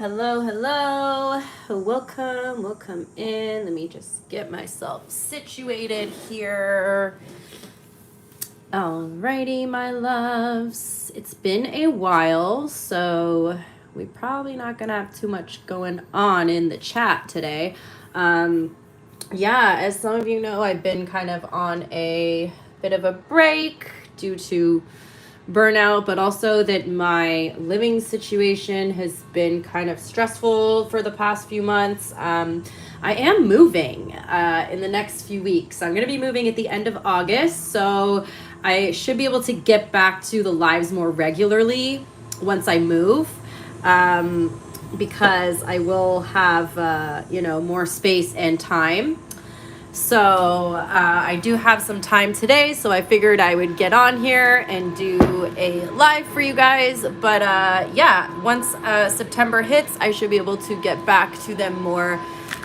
Hello, hello. Welcome in. Let me just get myself situated here. Alrighty, my loves. It's been a while, so we're probably not gonna have too much going on in the chat today. As some of you know, I've been kind of on a bit of a break due to burnout, but also that my living situation has been kind of stressful for the past few months. I am moving in the next few weeks. I'm going to be moving at the end of August, so I should be able to get back to the lives more regularly once I move, because I will have more space and time. So I do have some time today, so I figured I would get on here and do a live for you guys. But once September hits, I should be able to get back to them more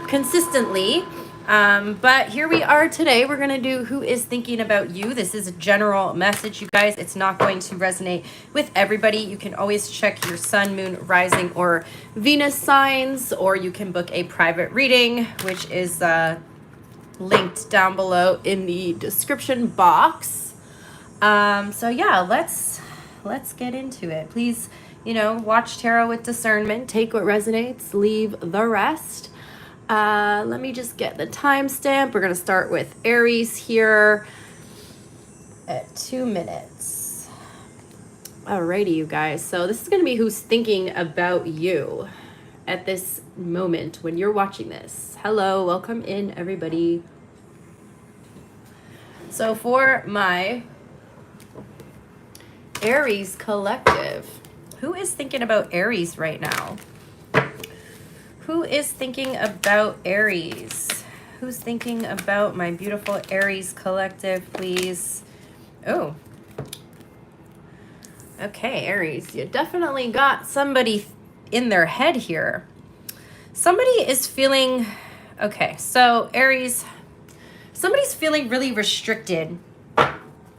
consistently. But here we are today. We're going to do Who is Thinking About You. This is a general message, you guys. It's not going to resonate with everybody. You can always check your sun, moon, rising, or Venus signs, or you can book a private reading, which is linked down below in the description box. Let's get into it. Please, watch tarot with discernment. Take what resonates, leave the rest. Let me just get the timestamp. We're gonna start with Aries here at 2 minutes. Alrighty, you guys. So this is gonna be who's thinking about you at this moment when you're watching this. Hello, welcome in, everybody. So for my Aries collective, who is thinking about Aries right now? Who is thinking about Aries? Who's thinking about my beautiful Aries collective, please? Oh. Okay, Aries, you definitely got somebody in their head here. Somebody is feeling, okay, so Aries, somebody's feeling really restricted.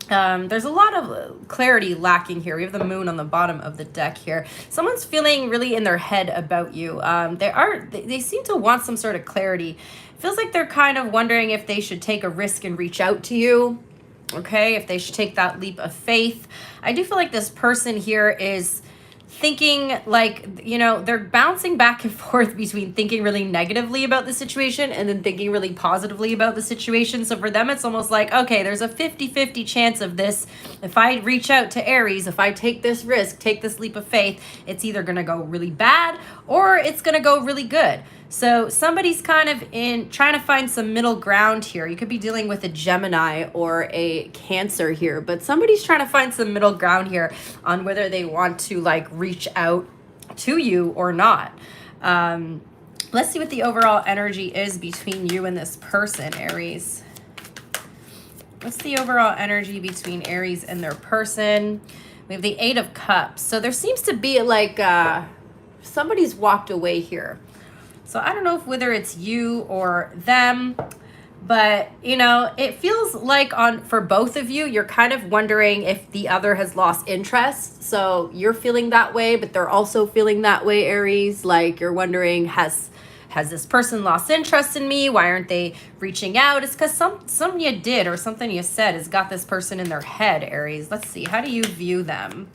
There's a lot of clarity lacking here. We have the moon on the bottom of the deck here. Someone's feeling really in their head about you. They seem to want some sort of clarity. It feels like they're kind of wondering if they should take a risk and reach out to you. Okay, if they should take that leap of faith. I do feel like this person here is thinking like, they're bouncing back and forth between thinking really negatively about the situation and then thinking really positively about the situation. So for them, it's almost like, okay, there's a 50-50 chance of this. If I reach out to Aries, if I take this risk, take this leap of faith, it's either going to go really bad or it's going to go really good. So somebody's kind of trying to find some middle ground here. You could be dealing with a Gemini or a Cancer here, but somebody's trying to find some middle ground here on whether they want to reach out to you or not. Let's see what the overall energy is between you and this person, Aries. What's the overall energy between Aries and their person? We have the 8 of Cups. So there seems to be somebody's walked away here. So I don't know whether it's you or them, but it feels like for both of you, you're kind of wondering if the other has lost interest. So you're feeling that way, but they're also feeling that way, Aries. Like you're wondering, has this person lost interest in me? Why aren't they reaching out? It's because something you did or something you said has got this person in their head, Aries. Let's see. How do you view them?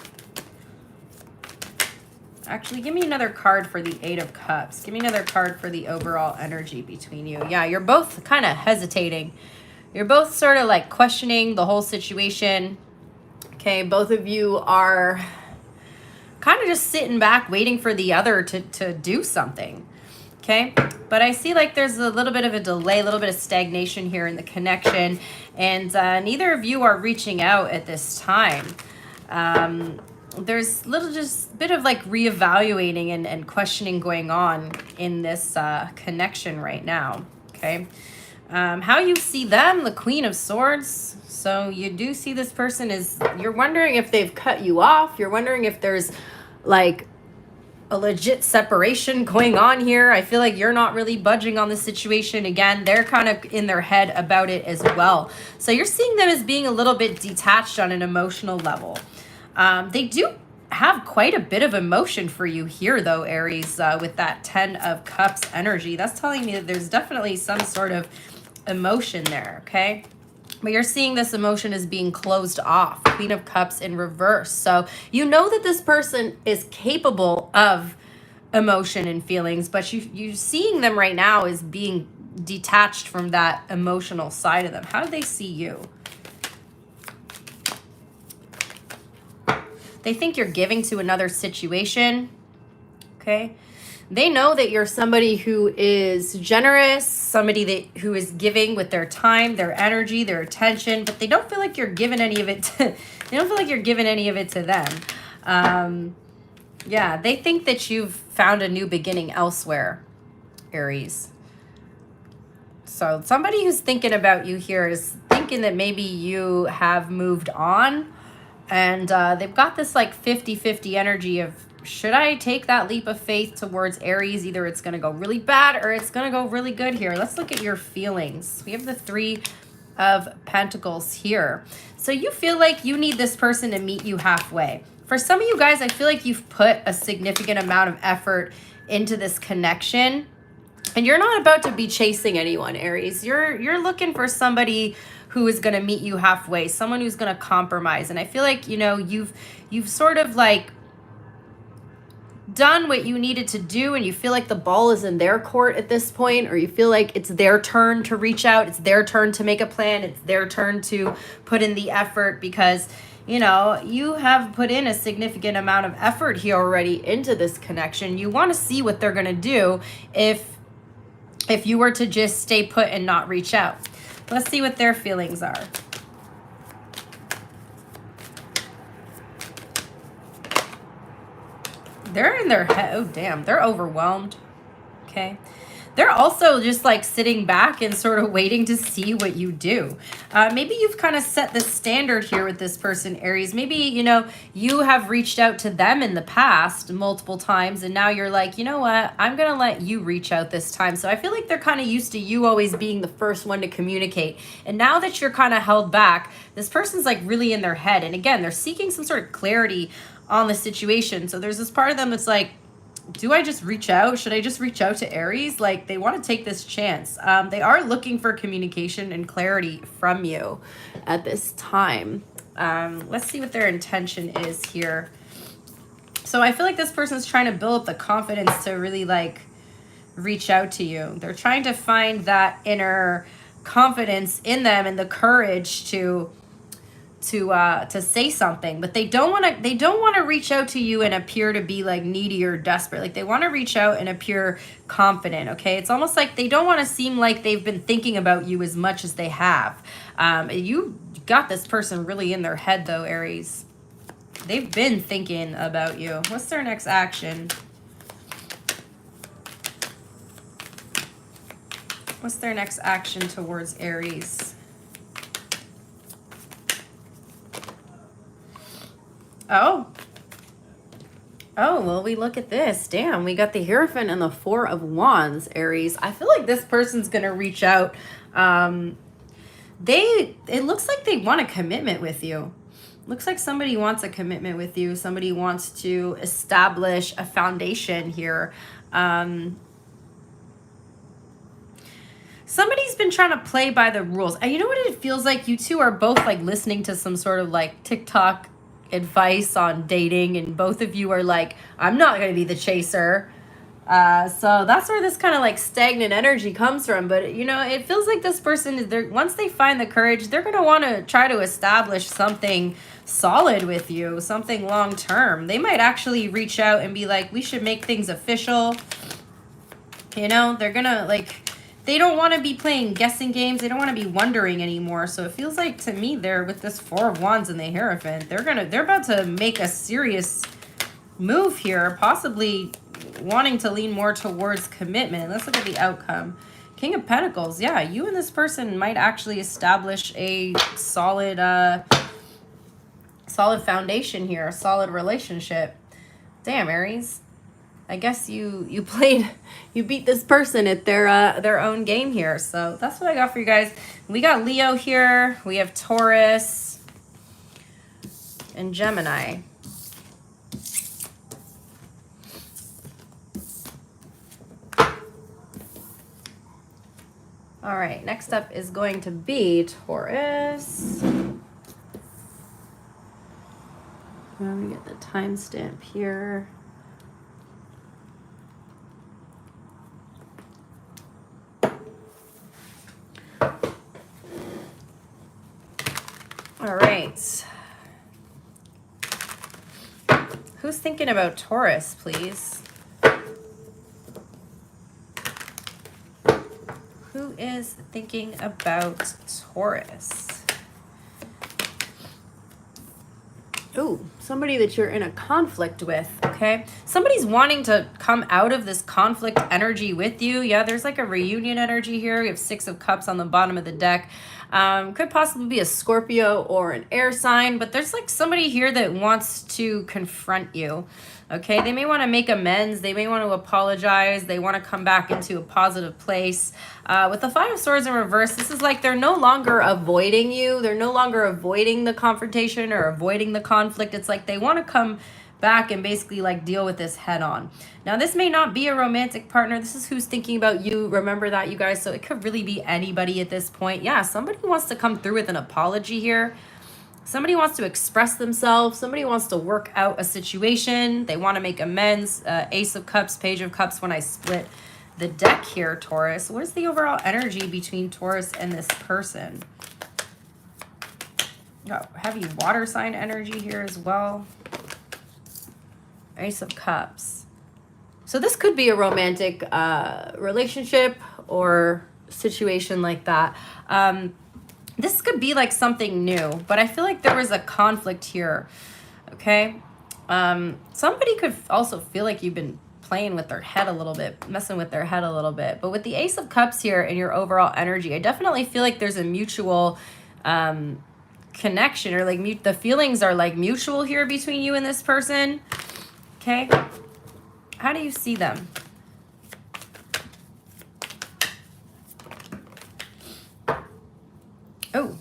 Actually, give me another card for the 8 of Cups. Give me another card for the overall energy between you. Yeah, you're both kind of hesitating. You're both sort of questioning the whole situation. Okay, both of you are kind of just sitting back waiting for the other to do something. Okay, but I see there's a little bit of a delay, a little bit of stagnation here in the connection. And neither of you are reaching out at this time. There's just a bit of reevaluating and questioning going on in this connection right now. Okay. How you see them, the Queen of Swords. So you do see this person you're wondering if they've cut you off. You're wondering if there's a legit separation going on here. I feel like you're not really budging on the situation. Again, they're kind of in their head about it as well. So you're seeing them as being a little bit detached on an emotional level. They do have quite a bit of emotion for you here, though, Aries, with that 10 of Cups energy. That's telling me that there's definitely some sort of emotion there, okay? But you're seeing this emotion as being closed off. Queen of Cups in reverse. So you know that this person is capable of emotion and feelings, but you seeing them right now as being detached from that emotional side of them. How do they see you? They think you're giving to another situation, okay? They know that you're somebody who is generous, somebody who is giving with their time, their energy, their attention, but they don't feel like you're giving any of it to, they don't feel like you're giving any of it to them. Yeah, they think that you've found a new beginning elsewhere, Aries. So somebody who's thinking about you here is thinking that maybe you have moved on, and they've got this like 50-50 energy of, should I take that leap of faith towards Aries? Either it's going to go really bad or it's going to go really good here. Let's look at your feelings. We have the 3 of Pentacles here. So you feel like you need this person to meet you halfway. For some of you guys, I feel like you've put a significant amount of effort into this connection, and you're not about to be chasing anyone, Aries. You're looking for somebody who is going to meet you halfway, someone who's going to compromise. And I feel like, you know, you've sort of like done what you needed to do, and you feel like the ball is in their court at this point, or you feel like it's their turn to reach out, it's their turn to make a plan, it's their turn to put in the effort, because, you know, you have put in a significant amount of effort here already into this connection. You want to see what they're going to do if you were to just stay put and not reach out. Let's see what their feelings are. They're in their head. Oh, damn. They're overwhelmed. Okay. They're also just like sitting back and sort of waiting to see what you do. Maybe you've kind of set the standard here with this person, Aries. Maybe, you know, you have reached out to them in the past multiple times, and now you're like, you know what? I'm going to let you reach out this time. So I feel like they're kind of used to you always being the first one to communicate. And now that you're kind of held back, this person's like really in their head. And again, they're seeking some sort of clarity on the situation. So there's this part of them that's like, do I just reach out? Should I just reach out to Aries? Like, they want to take this chance. They are looking for communication and clarity from you at this time. Let's see what their intention is here. So I feel like this person's trying to build up the confidence to really like reach out to you. They're trying to find that inner confidence in them and the courage to say something, but they don't want to reach out to you and appear to be like needy or desperate. Like, they want to reach out and appear confident. Okay, it's almost like they don't want to seem like they've been thinking about you as much as they have. You got this person really in their head, though, Aries. They've been thinking about you. What's their next action? What's their next action towards Aries? Oh, well, we look at this. Damn, we got the Hierophant and the 4 of Wands, Aries. I feel like this person's going to reach out. It looks like they want a commitment with you. Looks like somebody wants a commitment with you. Somebody wants to establish a foundation here. Somebody's been trying to play by the rules. And you know what it feels like? You two are both like listening to some sort of like TikTok advice on dating, and both of you are like, I'm not going to be the chaser. So that's where this kind of like stagnant energy comes from. But, you know, it feels like this person is there. Once they find the courage, they're going to want to try to establish something solid with you, something long term. They might actually reach out and be like, we should make things official. You know, they're going to like, they don't want to be playing guessing games. They don't want to be wondering anymore. So it feels like to me there with this 4 of Wands and the Hierophant, they're about to make a serious move here, possibly wanting to lean more towards commitment. Let's look at the outcome. King of Pentacles. Yeah, you and this person might actually establish a solid foundation here, a solid relationship. Damn, Aries. I guess you beat this person at their own game here. So that's what I got for you guys. We got Leo here. We have Taurus and Gemini. All right, next up is going to be Taurus. Let me get the timestamp here. All right. Who's thinking about Taurus, please? Who is thinking about Taurus? Ooh, somebody that you're in a conflict with, okay? Somebody's wanting to come out of this conflict energy with you. Yeah, there's like a reunion energy here. We have 6 of Cups on the bottom of the deck. Could possibly be a Scorpio or an air sign, but there's like somebody here that wants to confront you, okay? They may want to make amends. They may want to apologize. They want to come back into a positive place. With the 5 of Swords in reverse, this is like they're no longer avoiding you. They're no longer avoiding the confrontation or avoiding the conflict. It's like they want to come back and basically like deal with this head on. Now, this may not be a romantic partner. This is who's thinking about you. Remember that, you guys. So it could really be anybody at this point. Yeah, somebody wants to come through with an apology here. Somebody wants to express themselves. Somebody wants to work out a situation. They want to make amends. Ace of Cups, Page of Cups when I split the deck here, Taurus. What is the overall energy between Taurus and this person? Got heavy water sign energy here as well. Ace of Cups. So this could be a romantic relationship or situation like that. This could be like something new, but I feel like there was a conflict here, okay? Somebody could also feel like you've been playing with their head a little bit, messing with their head a little bit. But with the Ace of Cups here and your overall energy, I definitely feel like there's a mutual connection, or like the feelings are like mutual here between you and this person. Okay, how do you see them? Oh,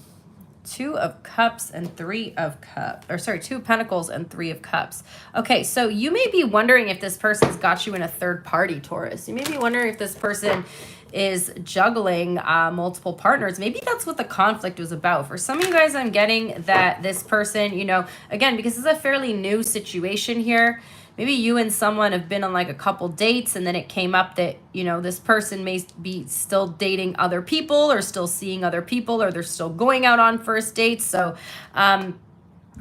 2 of Cups and 3 of Cups, or sorry, 2 of Pentacles and 3 of Cups. Okay, so you may be wondering if this person's got you in a third party, Taurus. You may be wondering if this person is juggling multiple partners. Maybe that's what the conflict was about. For some of you guys, I'm getting that this person, you know, again, because it's a fairly new situation here, maybe you and someone have been on like a couple dates, and then it came up that, you know, this person may be still dating other people or still seeing other people, or they're still going out on first dates. So I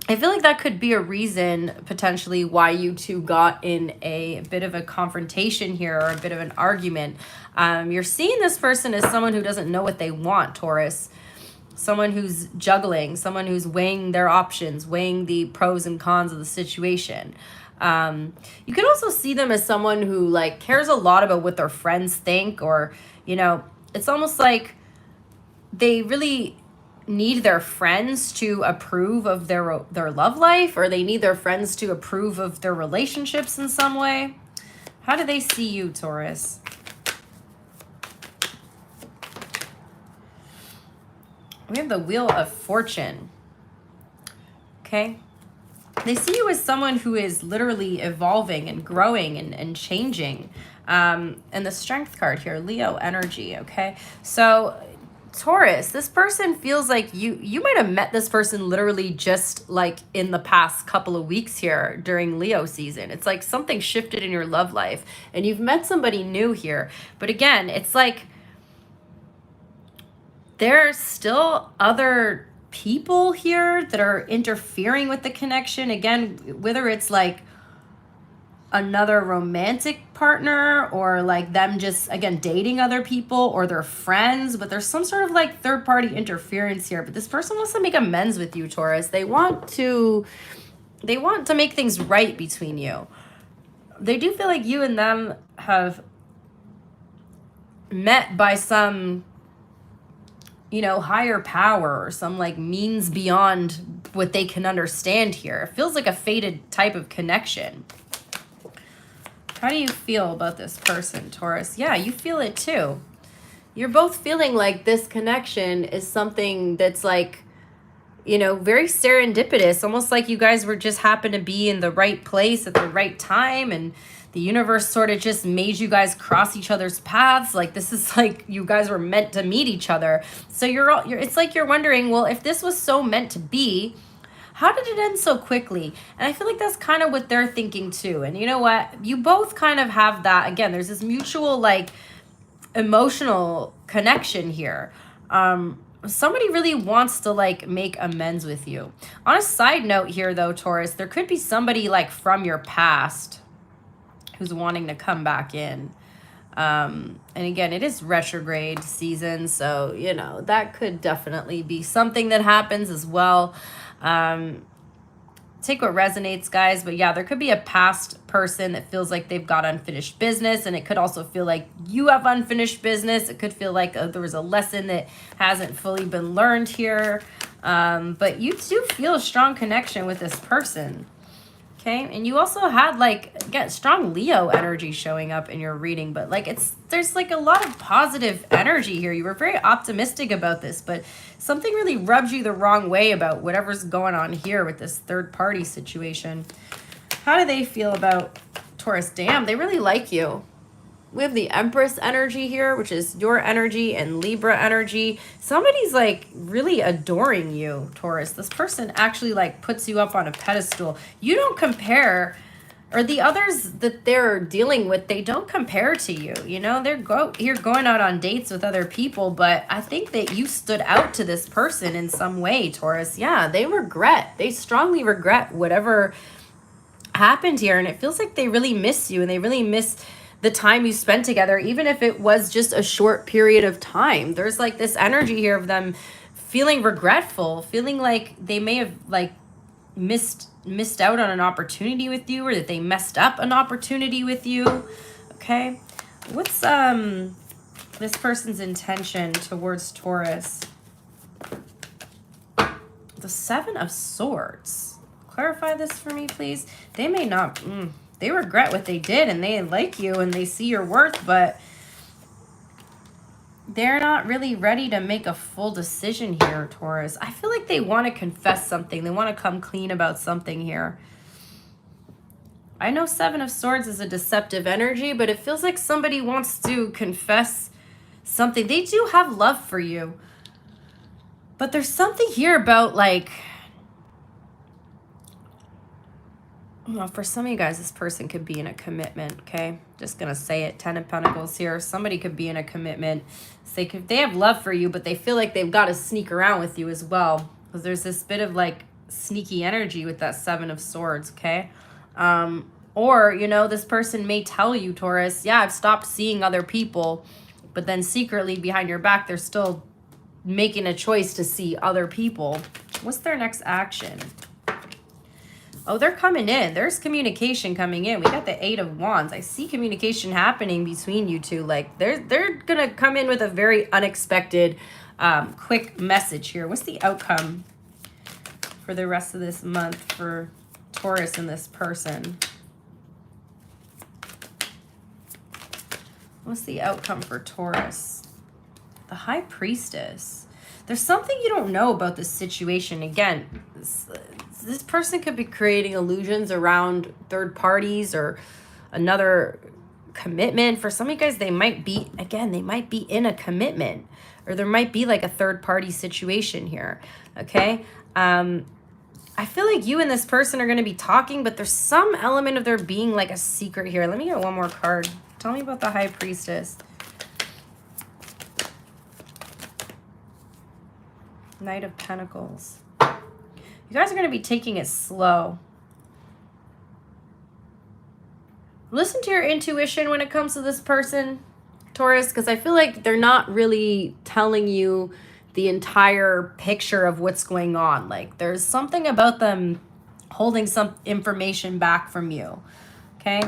feel like that could be a reason potentially why you two got in a bit of a confrontation here, or a bit of an argument. You're seeing this person as someone who doesn't know what they want, Taurus. Someone who's juggling, someone who's weighing their options, weighing the pros and cons of the situation. You can also see them as someone who like cares a lot about what their friends think, or, you know, it's almost like they really need their friends to approve of their love life, or they need their friends to approve of their relationships in some way. How do they see you, Taurus? We have the Wheel of Fortune. Okay. They see you as someone who is literally evolving and growing and changing. And the Strength card here, Leo energy, okay? So Taurus, this person feels like you might have met this person literally just like in the past couple of weeks here during Leo season. It's like something shifted in your love life and you've met somebody new here. But again, it's like there's still other people here that are interfering with the connection. Again, whether it's like another romantic partner, or like them just, again, dating other people, or they're friends, but there's some sort of like third party interference here. But this person wants to make amends with you, Taurus. They want to make things right between you. They do feel like you and them have met by some, you know, higher power, or some like means beyond what they can understand here. It feels like a fated type of connection. How do you feel about this person, Taurus? Yeah, you feel it too. You're both feeling like this connection is something that's like, you know, very serendipitous, almost like you guys were just happened to be in the right place at the right time. And the universe sort of just made you guys cross each other's paths. Like this is like you guys were meant to meet each other. So it's like you're wondering, well, if this was so meant to be, how did it end so quickly? And I feel like that's kind of what they're thinking too. And you know what? You both kind of have that. Again, there's this mutual like emotional connection here. Somebody really wants to like make amends with you. On a side note here though, Taurus, there could be somebody like from your past who's wanting to come back in. And again, it is retrograde season, so you know that could definitely be something that happens as well. Take what resonates, guys, but yeah, there could be a past person that feels like they've got unfinished business, and it could also feel like you have unfinished business. It could feel like there was a lesson that hasn't fully been learned here, but you do feel a strong connection with this person. Okay, and you also had like, again, strong Leo energy showing up in your reading, but like there's like a lot of positive energy here. You were very optimistic about this, but something really rubs you the wrong way about whatever's going on here with this third party situation. How do they feel about Taurus? Damn, they really like you. We have the Empress energy here, which is your energy, and Libra energy. Somebody's like really adoring you, Taurus. This person actually like puts you up on a pedestal. You don't compare, or the others that they're dealing with, they don't compare to you. You know, you're going out on dates with other people, but I think that you stood out to this person in some way, Taurus. Yeah, they strongly regret whatever happened here, and it feels like they really miss you, and they really miss the time you spent together, even if it was just a short period of time. There's like this energy here of them feeling regretful, feeling like they may have like missed out on an opportunity with you, or that they messed up an opportunity with you. Okay, what's this person's intention towards Taurus? The Seven of Swords. Clarify this for me, please. They may not they regret what they did, and they like you, and they see your worth, but they're not really ready to make a full decision here, Taurus. I feel like they want to confess something. They want to come clean about something here. I know Seven of Swords is a deceptive energy, but it feels like somebody wants to confess something. They do have love for you, but there's something here about like, well, for some of you guys, this person could be in a commitment, okay? Just going to say it. 10 of Pentacles here. Somebody could be in a commitment. They have love for you, but they feel like they've got to sneak around with you as well. Because there's this bit of like sneaky energy with that Seven of Swords, okay? Or, you know, this person may tell you, Taurus, yeah, I've stopped seeing other people. But then secretly behind your back, they're still making a choice to see other people. What's their next action? Oh, they're coming in. There's communication coming in. We got the Eight of Wands. I see communication happening between you two. Like they're going to come in with a very unexpected, quick message here. What's the outcome for the rest of this month for Taurus and this person? What's the outcome for Taurus? The High Priestess. There's something you don't know about this situation. Again, this person could be creating illusions around third parties or another commitment. For some of you guys, they might be in a commitment, or there might be like a third party situation here. Okay. I feel like you and this person are going to be talking, but there's some element of there being like a secret here. Let me get one more card. Tell me about the High Priestess. Knight of Pentacles. You guys are going to be taking it slow. Listen to your intuition when it comes to this person, Taurus, because I feel like they're not really telling you the entire picture of what's going on. Like there's something about them holding some information back from you. Okay?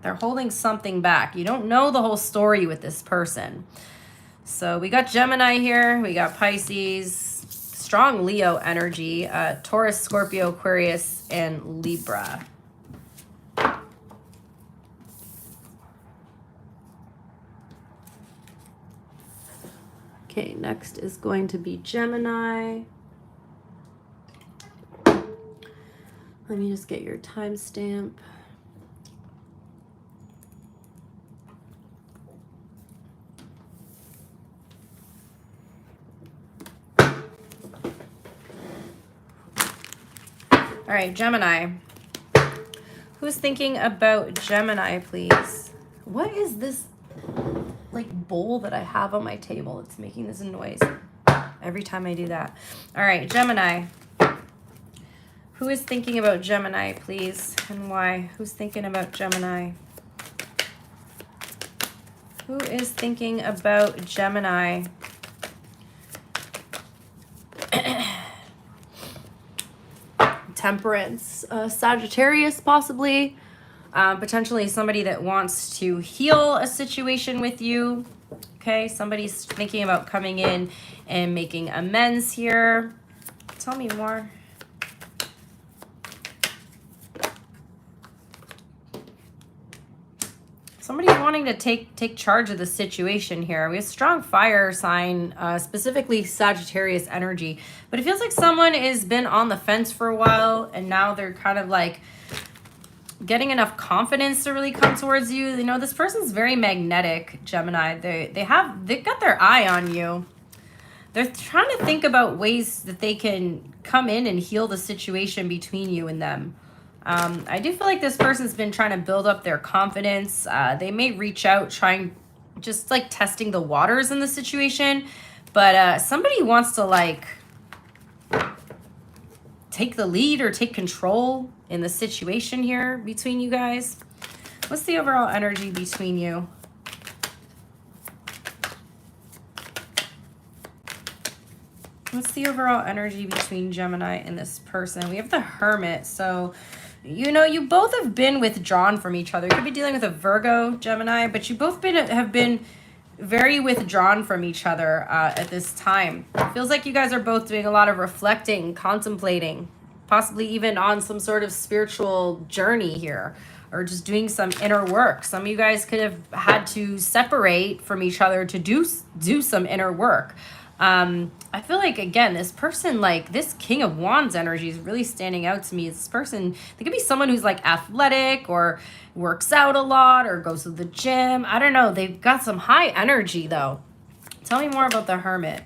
They're holding something back. You don't know the whole story with this person. So we got Gemini here. We got Pisces. Strong Leo energy, Taurus, Scorpio, Aquarius, and Libra. Okay, next is going to be Gemini. Let me just get your timestamp. All right, Gemini. Who's thinking about Gemini, please? What is this, like, bowl that I have on my table? It's making this noise every time I do that. All right, Gemini. Who is thinking about Gemini, please, and why? Who's thinking about Gemini? Who is thinking about Gemini? Temperance, Sagittarius possibly, potentially somebody that wants to heal a situation with you. Okay, somebody's thinking about coming in and making amends here. Tell me more. Somebody's wanting to take charge of the situation here. We have strong fire sign, specifically Sagittarius energy. But it feels like someone has been on the fence for a while, and now they're kind of like getting enough confidence to really come towards you. You know, this person's very magnetic, Gemini. They've got their eye on you. They're trying to think about ways that they can come in and heal the situation between you and them. I do feel like this person's been trying to build up their confidence. They may reach out trying, just like testing the waters in the situation. But somebody wants to like take the lead or take control in the situation here between you guys. What's the overall energy between you? What's the overall energy between Gemini and this person? We have the Hermit. So, you know, you both have been withdrawn from each other. You could be dealing with a Virgo, Gemini, but you both have been very withdrawn from each other at this time. It feels like you guys are both doing a lot of reflecting, contemplating, possibly even on some sort of spiritual journey here, or just doing some inner work. Some of you guys could have had to separate from each other to do some inner work. I feel like, again, this person, like this King of Wands energy is really standing out to me. This person, they could be someone who's like athletic or works out a lot or goes to the gym. I don't know. They've got some high energy though. Tell me more about the Hermit.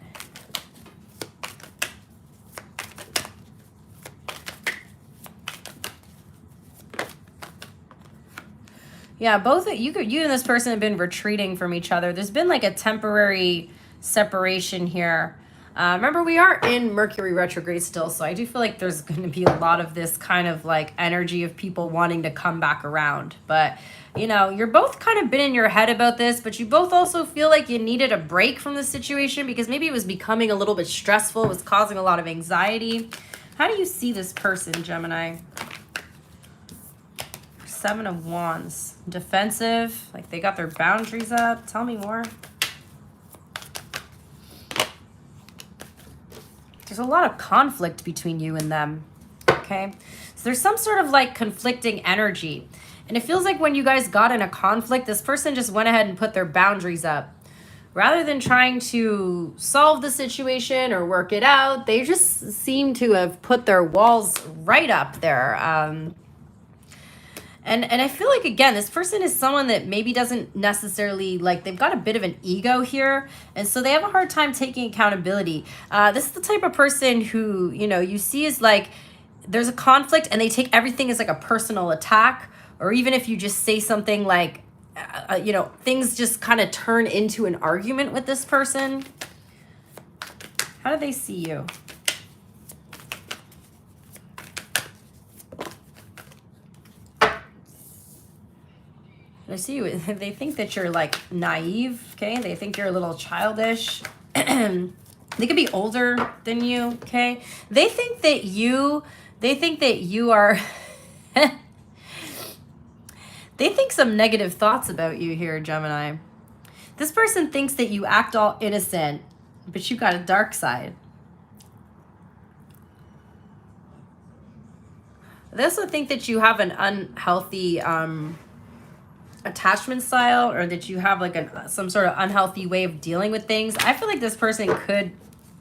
Yeah, both you and this person have been retreating from each other. There's been like a temporary separation here. Remember, we are in Mercury retrograde still, so I do feel like there's going to be a lot of this kind of like energy of people wanting to come back around. But, you know, you're both kind of been in your head about this, but you both also feel like you needed a break from the situation because maybe it was becoming a little bit stressful, it was causing a lot of anxiety. How do you see this person, Gemini? Seven of Wands. Defensive, like they got their boundaries up. Tell me more. There's a lot of conflict between you and them, okay? So there's some sort of like conflicting energy. And it feels like when you guys got in a conflict, this person just went ahead and put their boundaries up. Rather than trying to solve the situation or work it out, they just seem to have put their walls right up there. And I feel like, again, this person is someone that maybe doesn't necessarily, like, they've got a bit of an ego here. And so they have a hard time taking accountability. This is the type of person who, you know, you see is like, there's a conflict and they take everything as like a personal attack. Or even if you just say something like, you know, things just kind of turn into an argument with this person. How do they see you? I see you. They think that you're like naive, okay? They think you're a little childish. They could be older than you, okay? They think that you are, they think some negative thoughts about you here, Gemini. This person thinks that you act all innocent, but you got a dark side. They also think that you have an unhealthy, attachment style, or that you have like some sort of unhealthy way of dealing with things. I feel like this person could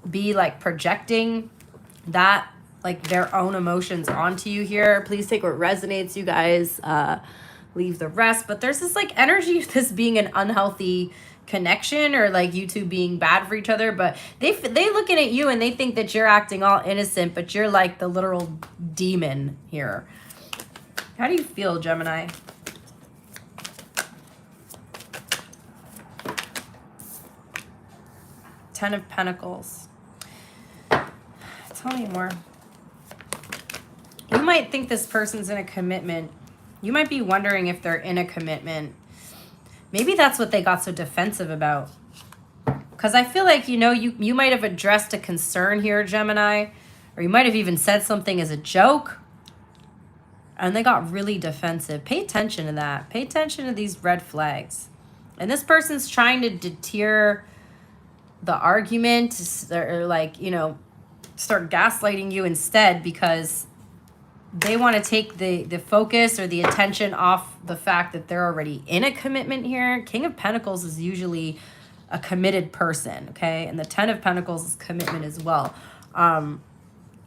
be like projecting that, like their own emotions onto you here. Please take what resonates, you guys. Leave the rest. But there's this like energy of this being an unhealthy connection or like you two being bad for each other, but they looking at you and they think that you're acting all innocent, but you're like the literal demon here. How do you feel, Gemini? Ten of Pentacles. Tell me more. You might think this person's in a commitment. You might be wondering if they're in a commitment. Maybe that's what they got so defensive about. Because I feel like, you know, you might have addressed a concern here, Gemini. Or you might have even said something as a joke. And they got really defensive. Pay attention to that. Pay attention to these red flags. And this person's trying to deter the argument. Or like, you know, start gaslighting you instead because they want to take the focus or the attention off the fact that they're already in a commitment here. King of Pentacles is usually a committed person, okay? And the Ten of Pentacles is commitment as well.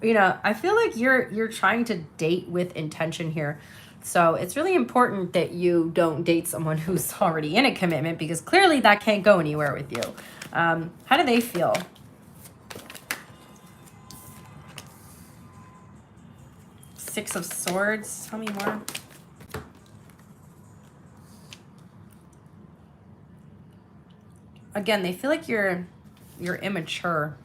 You know, I feel like you're trying to date with intention here. So it's really important that you don't date someone who's already in a commitment because clearly that can't go anywhere with you. How do they feel? Six of Swords. Tell me more. Again, they feel like you're immature.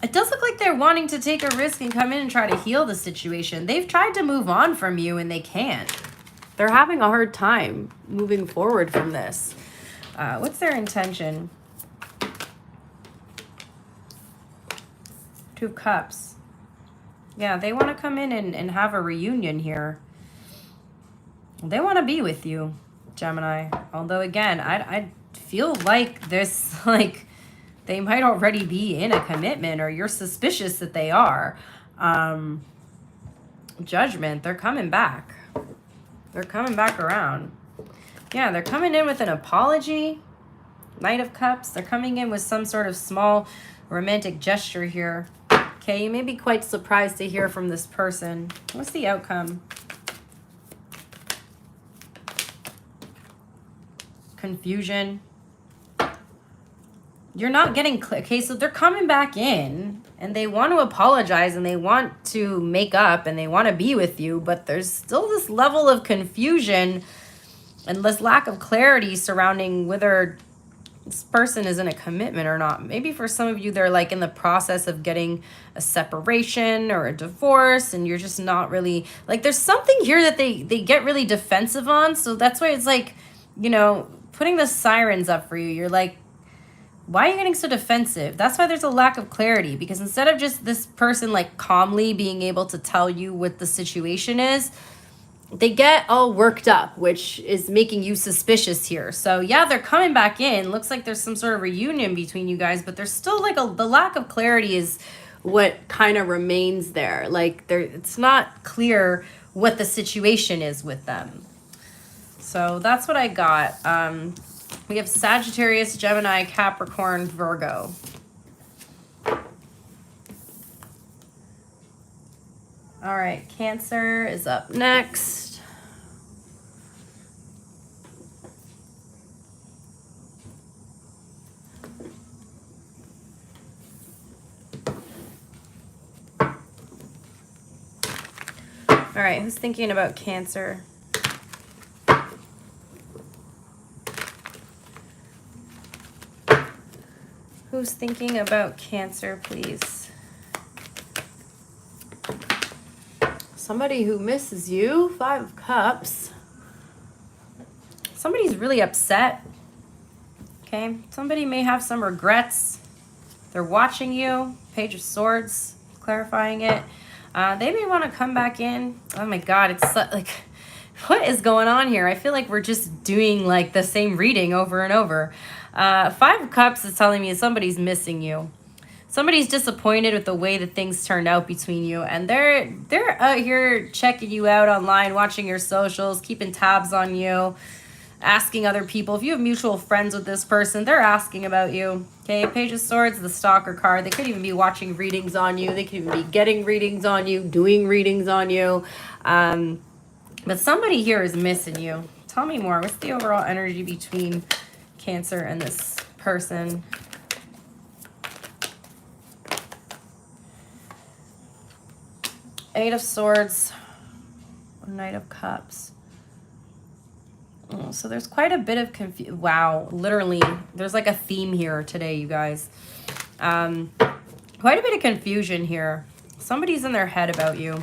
It does look like they're wanting to take a risk and come in and try to heal the situation. They've tried to move on from you and they can't. They're having a hard time moving forward from this. What's their intention? Two of Cups. Yeah, they want to come in and have a reunion here. They want to be with you, Gemini. Although, again, I feel like this, like, they might already be in a commitment or you're suspicious that they are. Judgment, they're coming back. They're coming back around. Yeah, they're coming in with an apology. Knight of Cups, they're coming in with some sort of small romantic gesture here. Okay, you may be quite surprised to hear from this person. What's the outcome? Confusion. You're not getting clear. Okay, so they're coming back in and they want to apologize and they want to make up and they want to be with you, but there's still this level of confusion and this lack of clarity surrounding whether this person is in a commitment or not. Maybe for some of you, they're like in the process of getting a separation or a divorce and you're just not really, like there's something here that they get really defensive on. So that's why it's like, you know, putting the sirens up for you. You're like, why are you getting so defensive? That's why there's a lack of clarity, because instead of just this person like calmly being able to tell you what the situation is, they get all worked up, which is making you suspicious here. So yeah, they're coming back in. Looks like there's some sort of reunion between you guys, but there's still like the lack of clarity is what kind of remains there. Like it's not clear what the situation is with them. So that's what I got. We have Sagittarius, Gemini, Capricorn, Virgo. All right, Cancer is up next. All right, who's thinking about Cancer? Who's thinking about Cancer, please? Somebody who misses you. 5 of Cups. Somebody's really upset. Okay. Somebody may have some regrets. They're watching you. Page of Swords, clarifying it. They may want to come back in. Oh my God. It's like, what is going on here? I feel like we're just doing like the same reading over and over. 5 of Cups is telling me somebody's missing you. Somebody's disappointed with the way that things turned out between you, and they're out here checking you out online, watching your socials, keeping tabs on you, asking other people. If you have mutual friends with this person, they're asking about you. Okay, Page of Swords, the Stalker card. They could even be watching readings on you. They could even be getting readings on you, doing readings on you. But somebody here is missing you. Tell me more. What's the overall energy between Cancer and this person. Eight of Swords, Knight of Cups. Oh, so there's quite a bit of confusion. Wow, literally, there's like a theme here today, you guys. Quite a bit of confusion here. Somebody's in their head about you.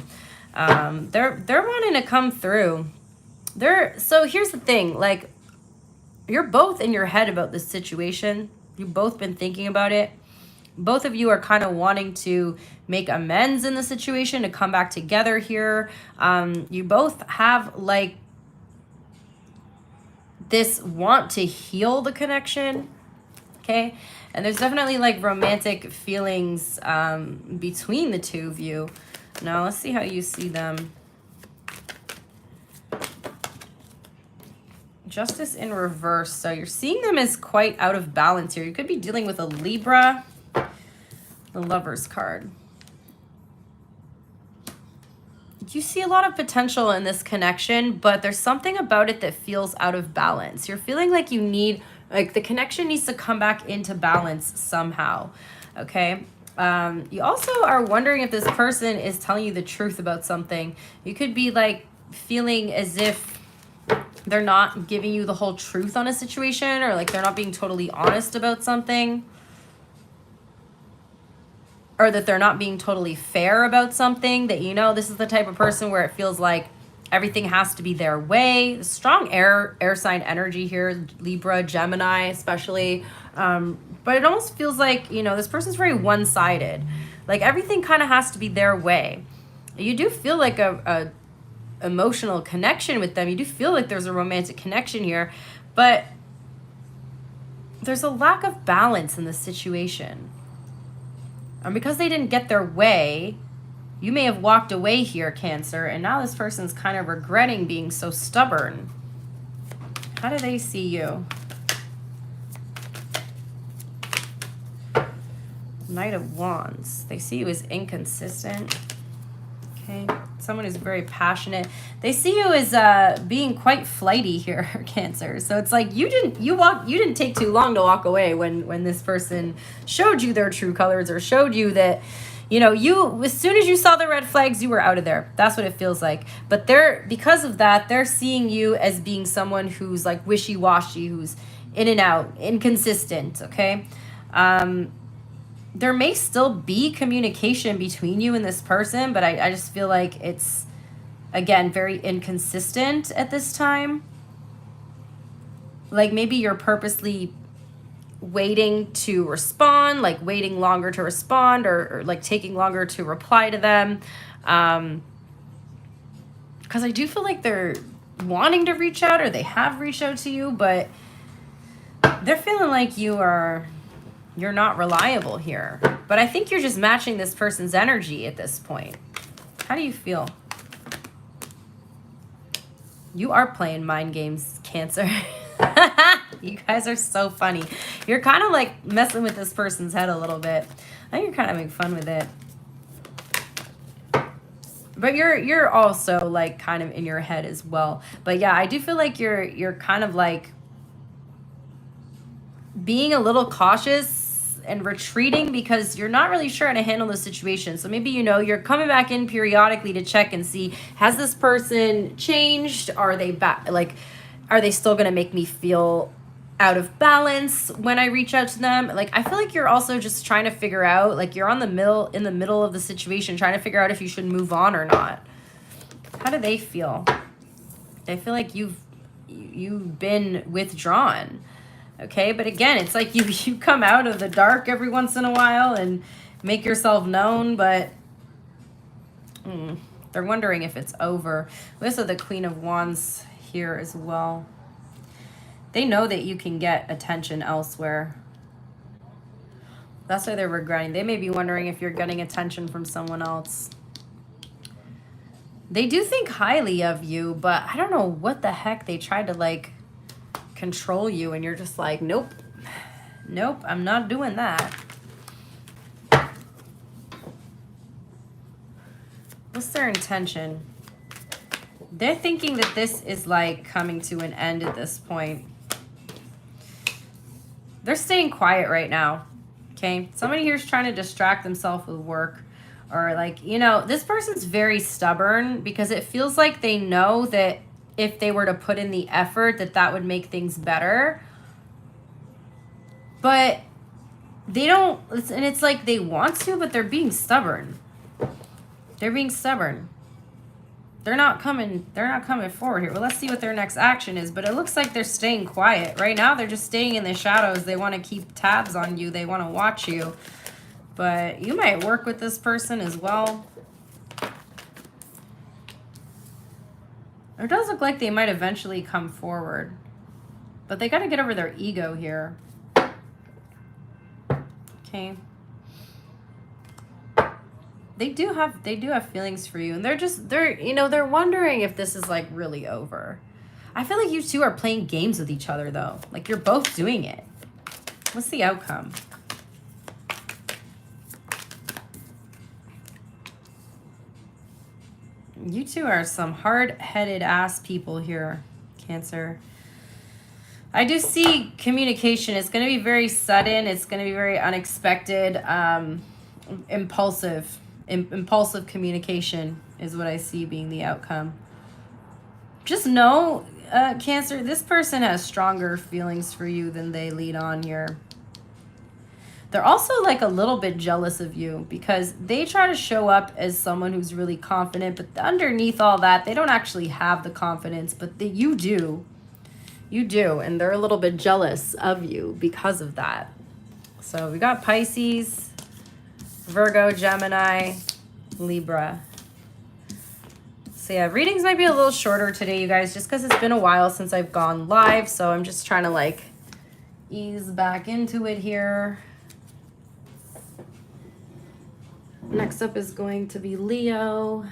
They're wanting to come through. So here's the thing, like, you're both in your head about this situation. You've both been thinking about it. Both of you are kind of wanting to make amends in the situation, to come back together here. You both have like this want to heal the connection, okay? And there's definitely like romantic feelings between the two of you. Now let's see how you see them. Justice in reverse. So you're seeing them as quite out of balance here. You could be dealing with a Libra. The Lover's card. You see a lot of potential in this connection, but there's something about it that feels out of balance. You're feeling like you need, like the connection needs to come back into balance somehow, okay? You also are wondering if this person is telling you the truth about something. You could be like feeling as if they're not giving you the whole truth on a situation, or like they're not being totally honest about something. Or that they're not being totally fair about something, that, you know, this is the type of person where it feels like everything has to be their way. Strong air sign energy here, Libra, Gemini especially. But it almost feels like, you know, this person's very one-sided. Like everything kind of has to be their way. You do feel like a emotional connection with them. You do feel like there's a romantic connection here, but there's a lack of balance in the situation. And because they didn't get their way, you may have walked away here, Cancer, and now this person's kind of regretting being so stubborn. How do they see you? Knight of Wands. They see you as inconsistent. Okay. Someone who's very passionate. They see you as being quite flighty here, Cancer. So it's like you didn't take too long to walk away when this person showed you their true colors, or showed you that, you know, you, as soon as you saw the red flags, you were out of there. That's what it feels like. But because of that, they're seeing you as being someone who's like wishy-washy, who's in and out, inconsistent, okay? There may still be communication between you and this person, but I just feel like it's, again, very inconsistent at this time. Like maybe you're purposely waiting to respond, like waiting longer to respond, or like taking longer to reply to them. Because I do feel like they're wanting to reach out, or they have reached out to you, but they're feeling like you're not reliable here. But I think you're just matching this person's energy at this point. How do you feel? You are playing mind games, Cancer. You guys are so funny. You're kind of like messing with this person's head a little bit. I think you're kind of having fun with it. But you're also like kind of in your head as well. But yeah, I do feel like you're kind of like being a little cautious and retreating because you're not really sure how to handle the situation. So maybe, you know, you're coming back in periodically to check and see, has this person changed? Are they back? Like, are they still going to make me feel out of balance when I reach out to them? Like, I feel like you're also just trying to figure out, like, you're in the middle of the situation, trying to figure out if you should move on or not. How do they feel? They feel like you've been withdrawn. Okay, but again, it's like you come out of the dark every once in a while and make yourself known, but they're wondering if it's over. We also have the Queen of Wands here as well. They know that you can get attention elsewhere. That's why they're regretting. They may be wondering if you're getting attention from someone else. They do think highly of you, but I don't know what the heck they tried to like control you, and you're just like, nope, I'm not doing that. What's their intention? They're thinking that this is like coming to an end at this point. They're staying quiet right now. Okay. Somebody here's trying to distract themselves with work, or like, you know, this person's very stubborn because it feels like they know that if they were to put in the effort that would make things better. But they don't, and it's like they want to, but they're being stubborn. They're being stubborn. They're not coming forward here. Well, let's see what their next action is. But it looks like they're staying quiet. Right now, they're just staying in the shadows. They want to keep tabs on you. They want to watch you. But you might work with this person as well. It does look like they might eventually come forward. But they got to get over their ego here. Okay. They do have feelings for you, and they're wondering if this is like really over. I feel like you two are playing games with each other though. Like you're both doing it. What's the outcome? You two are some hard-headed ass people here, Cancer. I do see communication. It's going to be very sudden. It's going to be very unexpected. Impulsive communication is what I see being the outcome. Just know, Cancer, this person has stronger feelings for you than they lead on here. They're also like a little bit jealous of you because they try to show up as someone who's really confident, but underneath all that, they don't actually have the confidence, but you do. You do, and they're a little bit jealous of you because of that. So we got Pisces, Virgo, Gemini, Libra. So yeah, readings might be a little shorter today, you guys, just because it's been a while since I've gone live. So I'm just trying to like ease back into it here. Next up is going to be Leo.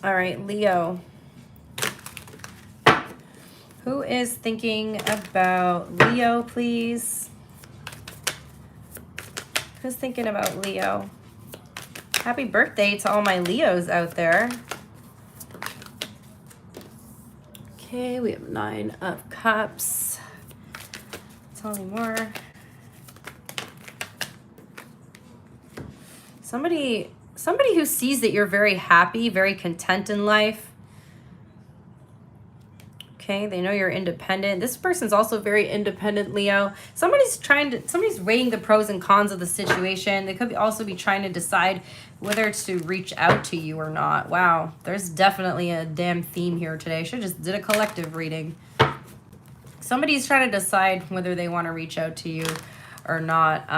All right, Leo. Who is thinking about Leo, please? Who's thinking about Leo? Happy birthday to all my Leos out there. Okay, we have 9 of Cups. Tell me more. Somebody who sees that you're very happy, very content in life. Okay, they know you're independent. This person's also very independent, Leo. Somebody's weighing the pros and cons of the situation. They could also be trying to decide whether to reach out to you or not. Wow, there's definitely a damn theme here today. Should have just did a collective reading. Somebody's trying to decide whether they want to reach out to you or not.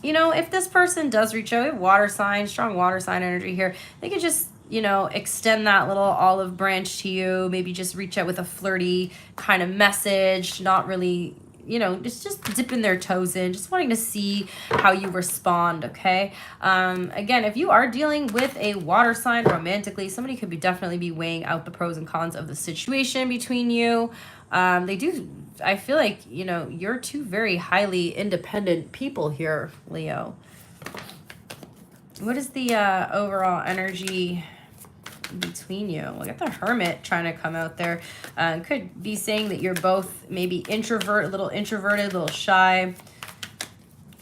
You know, if this person does reach out, water sign, strong water sign energy here, they could just, you know, extend that little olive branch to you. Maybe just reach out with a flirty kind of message, not really, you know, just dipping their toes in, just wanting to see how you respond, okay? Again, if you are dealing with a water sign romantically, somebody could definitely be weighing out the pros and cons of the situation between you. I feel like, you know, you're two very highly independent people here, Leo. What is the overall energy between you? Look at the Hermit trying to come out there. Could be saying that you're both maybe a little introverted, a little shy.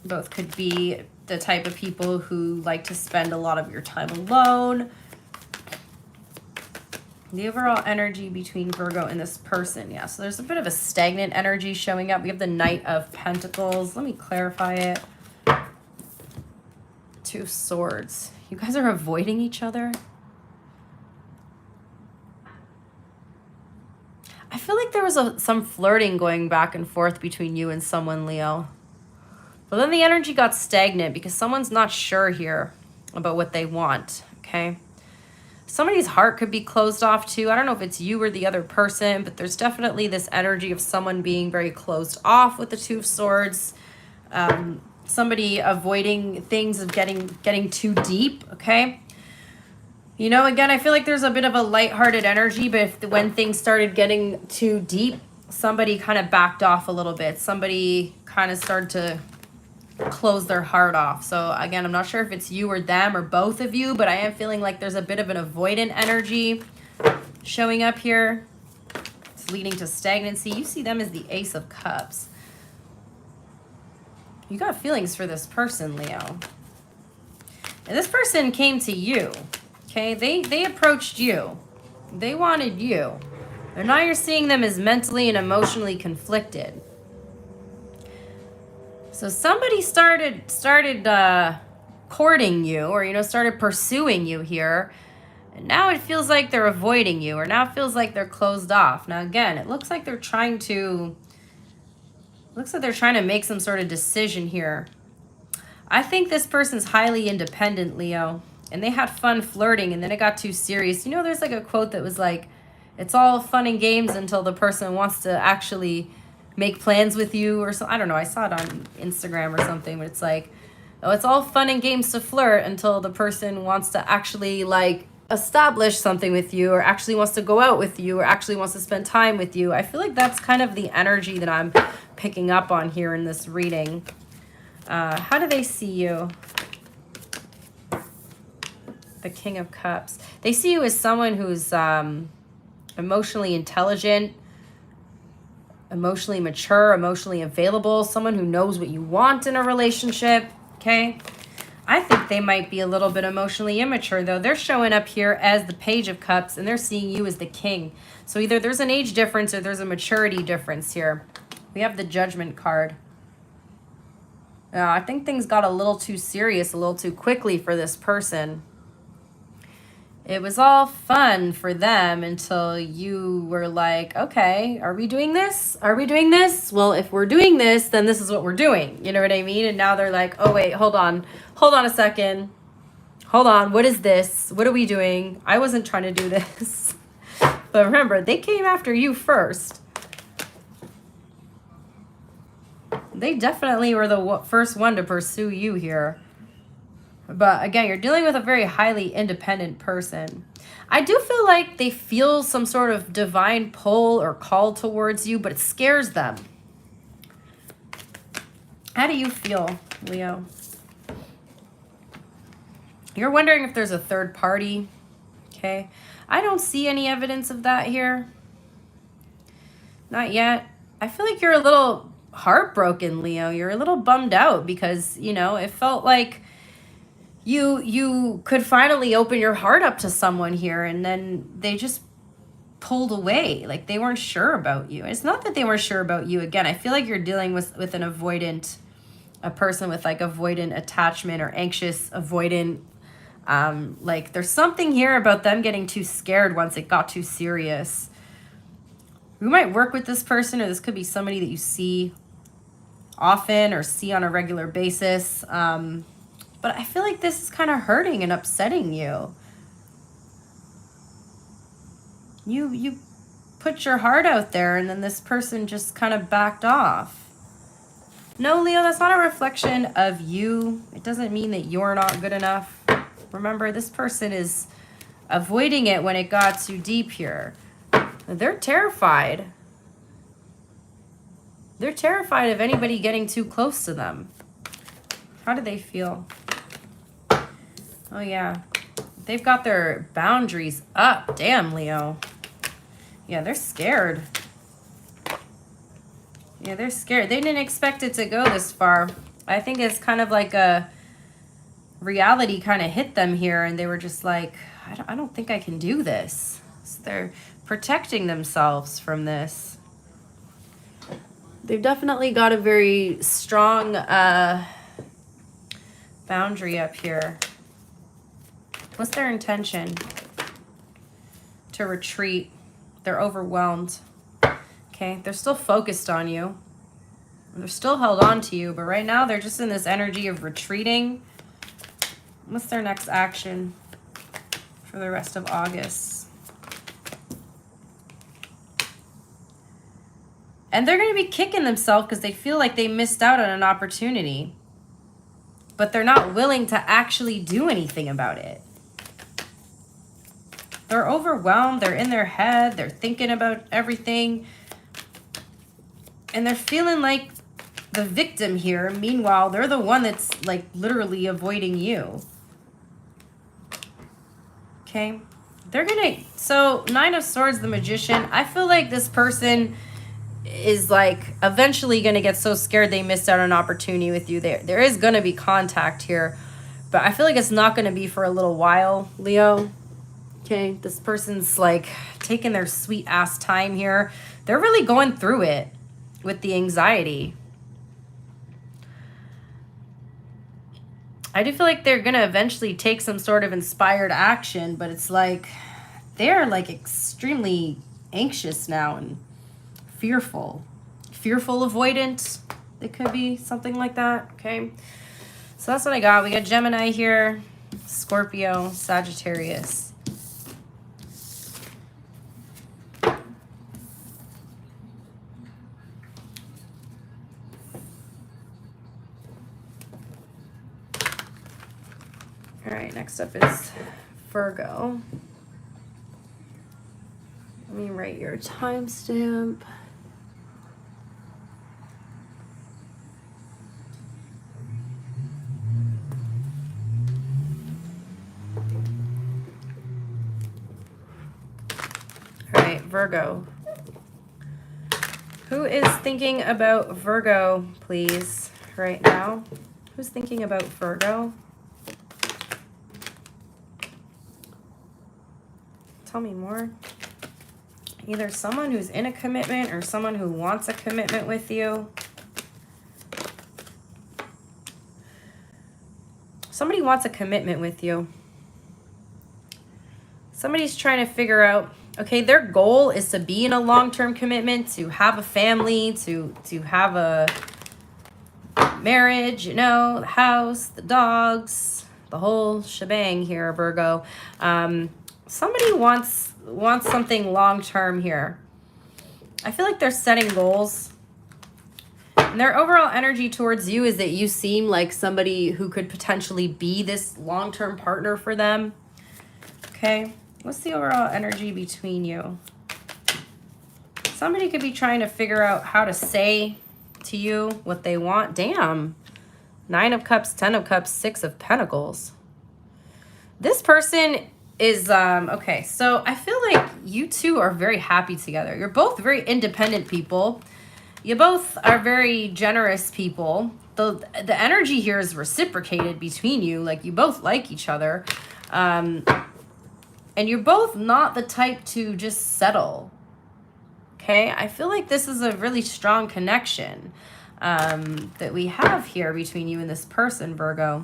Both could be the type of people who like to spend a lot of your time alone. The overall energy between Virgo and this person. Yeah, so there's a bit of a stagnant energy showing up. We have the Knight of Pentacles. Let me clarify it. 2 of Swords. You guys are avoiding each other. I feel like there was some flirting going back and forth between you and someone, Leo. But then the energy got stagnant because someone's not sure here about what they want, okay? Somebody's heart could be closed off too. I don't know if it's you or the other person, but there's definitely this energy of someone being very closed off with the 2 of Swords. Somebody avoiding things of getting too deep, okay? You know, again, I feel like there's a bit of a lighthearted energy, but when things started getting too deep, somebody kind of backed off a little bit. Somebody kind of started to close their heart off. So again, I'm not sure if it's you or them or both of you, but I am feeling like there's a bit of an avoidant energy showing up here. It's leading to stagnancy. You see them as the Ace of Cups. You got feelings for this person, Leo. And this person came to you, okay? They approached you. They wanted you. And now you're seeing them as mentally and emotionally conflicted. So somebody started courting you, or, you know, started pursuing you here. And now it feels like they're avoiding you, or now it feels like they're closed off. Now, again, it looks like they're trying to make some sort of decision here. I think this person's highly independent, Leo, and they had fun flirting, and then it got too serious. You know, there's like a quote that was like, it's all fun and games until the person wants to actually make plans with you, or so. I don't know. I saw it on Instagram or something, but it's like, oh, it's all fun and games to flirt until the person wants to actually like establish something with you, or actually wants to go out with you, or actually wants to spend time with you. I feel like that's kind of the energy that I'm picking up on here in this reading. How do they see you? The King of Cups. They see you as someone who's emotionally intelligent, emotionally mature, emotionally available, someone who knows what you want in a relationship, okay? I think they might be a little bit emotionally immature, though. They're showing up here as the Page of Cups, and they're seeing you as the King. So either there's an age difference or there's a maturity difference here. We have the Judgment card. I think things got a little too serious, a little too quickly for this person. It was all fun for them until you were like, okay, are we doing this? Are we doing this? Well, if we're doing this, then this is what we're doing. You know what I mean? And now they're like, oh, wait, hold on. Hold on a second. Hold on. What is this? What are we doing? I wasn't trying to do this. But remember, they came after you first. They definitely were the first one to pursue you here. But again, you're dealing with a very highly independent person. I do feel like they feel some sort of divine pull or call towards you, but it scares them. How do you feel, Leo? You're wondering if there's a third party, okay? I don't see any evidence of that here. Not yet. I feel like you're a little heartbroken, Leo. You're a little bummed out because, you know, it felt like you could finally open your heart up to someone here, and then they just pulled away. Like they weren't sure about you. It's not that they weren't sure about you. Again, I feel like you're dealing with an avoidant, a person with like avoidant attachment or anxious avoidant. Like there's something here about them getting too scared once it got too serious. You might work with this person, or this could be somebody that you see often or see on a regular basis. But I feel like this is kind of hurting and upsetting you. You put your heart out there, and then this person just kind of backed off. No, Leo, that's not a reflection of you. It doesn't mean that you're not good enough. Remember, this person is avoiding it when it got too deep here. They're terrified. They're terrified of anybody getting too close to them. How do they feel? Oh, yeah. They've got their boundaries up. Damn, Leo. Yeah, they're scared. Yeah, they're scared. They didn't expect it to go this far. I think it's kind of like a reality kind of hit them here, and they were just like, I don't think I can do this. So they're protecting themselves from this. They've definitely got a very strong boundary up here. What's their intention? To retreat. They're overwhelmed. Okay, they're still focused on you. They're still held on to you, but right now they're just in this energy of retreating. What's their next action for the rest of August? And they're going to be kicking themselves because they feel like they missed out on an opportunity. But they're not willing to actually do anything about it. They're overwhelmed. They're in their head. They're thinking about everything. And they're feeling like the victim here. Meanwhile, they're the one that's like literally avoiding you. Okay. They're gonna, so Nine of Swords, the Magician, I feel like this person is like eventually gonna get so scared they missed out on an opportunity with you. There is gonna be contact here, but I feel like it's not gonna be for a little while, Leo. Okay, this person's like taking their sweet ass time here. They're really going through it with the anxiety. I do feel like they're gonna eventually take some sort of inspired action, but it's like they're like extremely anxious now and fearful. Fearful avoidant. It could be something like that. Okay. So that's what I got. We got Gemini here, Scorpio, Sagittarius. All right, next up is Virgo. Let me write your timestamp. All right, Virgo. Who is thinking about Virgo, please, right now? Who's thinking about Virgo? Tell me more. Either someone who's in a commitment or someone who wants a commitment with you. Somebody wants a commitment with you. Somebody's trying to figure out, okay, their goal is to be in a long-term commitment, to have a family, to have a marriage, you know, the house, the dogs, the whole shebang here, Virgo. Somebody wants something long-term here. I feel like they're setting goals. And their overall energy towards you is that you seem like somebody who could potentially be this long-term partner for them. Okay. What's the overall energy between you? Somebody could be trying to figure out how to say to you what they want. Damn. 9 of Cups, 10 of Cups, 6 of Pentacles. This person is, okay, so I feel like you two are very happy together. You're both very independent people. You both are very generous people. The energy here is reciprocated between you. Like, you both like each other. And you're both not the type to just settle. Okay? I feel like this is a really strong connection that we have here between you and this person, Virgo.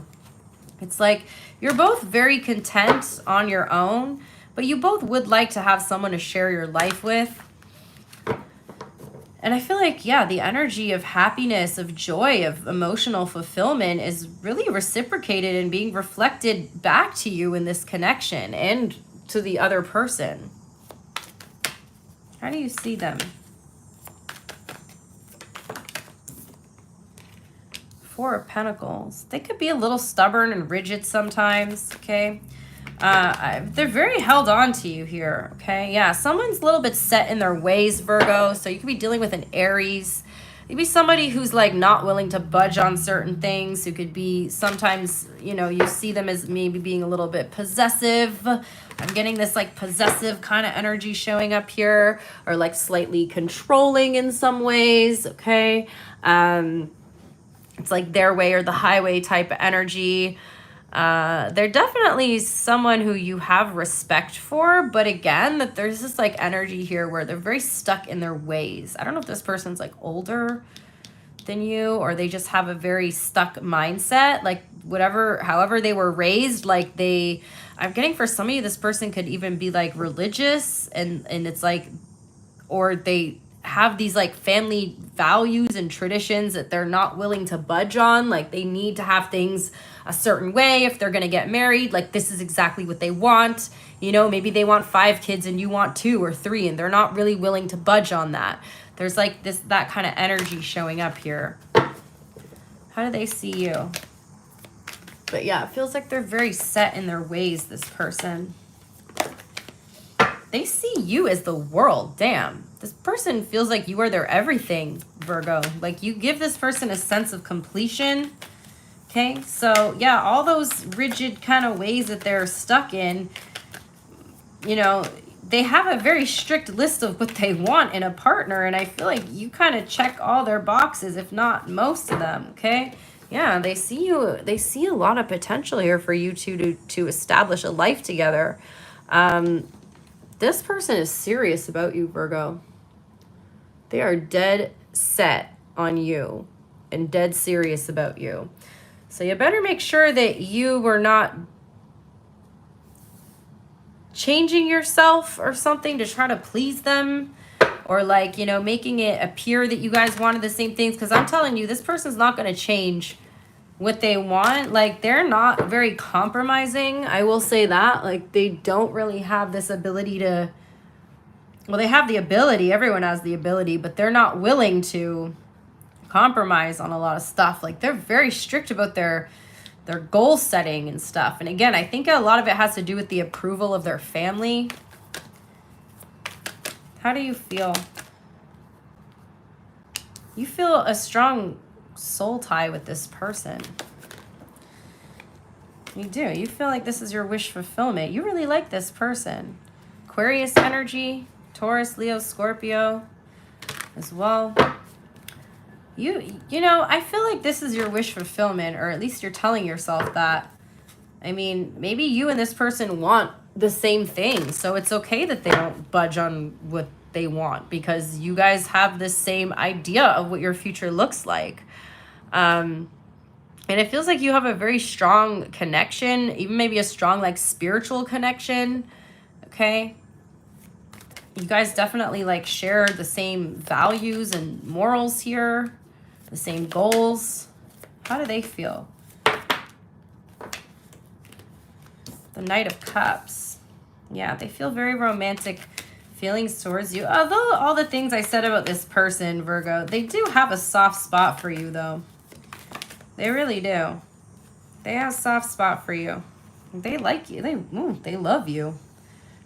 It's like you're both very content on your own, but you both would like to have someone to share your life with. And I feel like, yeah, the energy of happiness, of joy, of emotional fulfillment is really reciprocated and being reflected back to you in this connection and to the other person. How do you see them? 4 of Pentacles. They could be a little stubborn and rigid sometimes, okay? They're very held on to you here, okay? Yeah, someone's a little bit set in their ways, Virgo. So you could be dealing with an Aries. Maybe somebody who's like not willing to budge on certain things, who could be sometimes, you know, you see them as maybe being a little bit possessive. I'm getting this like possessive kind of energy showing up here, or like slightly controlling in some ways, okay? It's like their way or the highway type of energy. They're definitely someone who you have respect for, but again, that there's this like energy here where they're very stuck in their ways. I don't know if this person's like older than you, or they just have a very stuck mindset, like however they were raised. Like I'm getting for some of you, this person could even be like religious, and it's like, or they have these like family values and traditions that they're not willing to budge on. Like they need to have things a certain way if they're going to get married. Like this is exactly what they want. You know, maybe they want 5 kids and you want 2 or 3, and they're not really willing to budge on that. There's like that kind of energy showing up here. How do they see you? But yeah, it feels like they're very set in their ways, this person. They see you as the world. Damn. This person feels like you are their everything, Virgo. Like you give this person a sense of completion. Okay, so yeah, all those rigid kind of ways that they're stuck in, you know, they have a very strict list of what they want in a partner. And I feel like you kind of check all their boxes, if not most of them. Okay. Yeah, they see you. They see a lot of potential here for you to establish a life together. This person is serious about you, Virgo. They are dead set on you and dead serious about you. So you better make sure that you were not changing yourself or something to try to please them, or like, you know, making it appear that you guys wanted the same things. Because I'm telling you, this person's not going to change what they want. Like, they're not very compromising. I will say that. Like, they don't really have this ability to, well, they have the ability. Everyone has the ability, but they're not willing to compromise on a lot of stuff. Like, they're very strict about their goal setting and stuff. And again, I think a lot of it has to do with the approval of their family. How do you feel? You feel a strong soul tie with this person. You do. You feel like this is your wish fulfillment. You really like this person. Aquarius energy, Taurus, Leo, Scorpio as well. You know, I feel like this is your wish fulfillment, or at least you're telling yourself that. I mean, maybe you and this person want the same thing, so it's okay that they don't budge on what they want, because you guys have the same idea of what your future looks like. And it feels like you have a very strong connection, even maybe a strong like spiritual connection. Okay. You guys definitely like share the same values and morals here, the same goals. How do they feel? The Knight of Cups. Yeah, they feel very romantic feelings towards you. Although all the things I said about this person, Virgo, they do have a soft spot for you, though. They really do. They have a soft spot for you. They like you. They love you.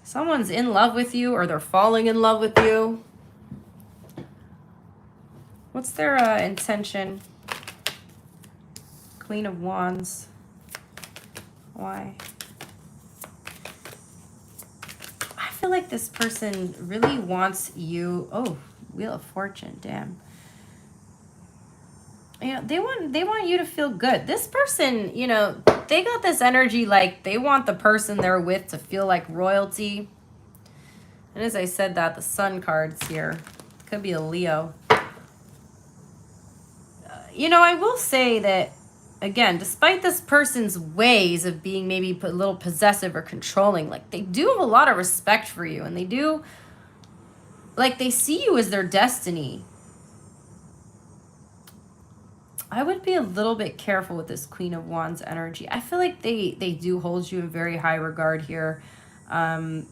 Someone's in love with you, or they're falling in love with you. What's their intention? Queen of Wands. Why? I feel like this person really wants you. Oh, Wheel of Fortune. Damn. Yeah, they want you to feel good. This person, you know, they got this energy like they want the person they're with to feel like royalty. And as I said that, the Sun card's here. Could be a Leo. You know, I will say that, again, despite this person's ways of being maybe a little possessive or controlling, like they do have a lot of respect for you, and they do, like, they see you as their destiny. I would be a little bit careful with this Queen of Wands energy. I feel like they do hold you in very high regard here. And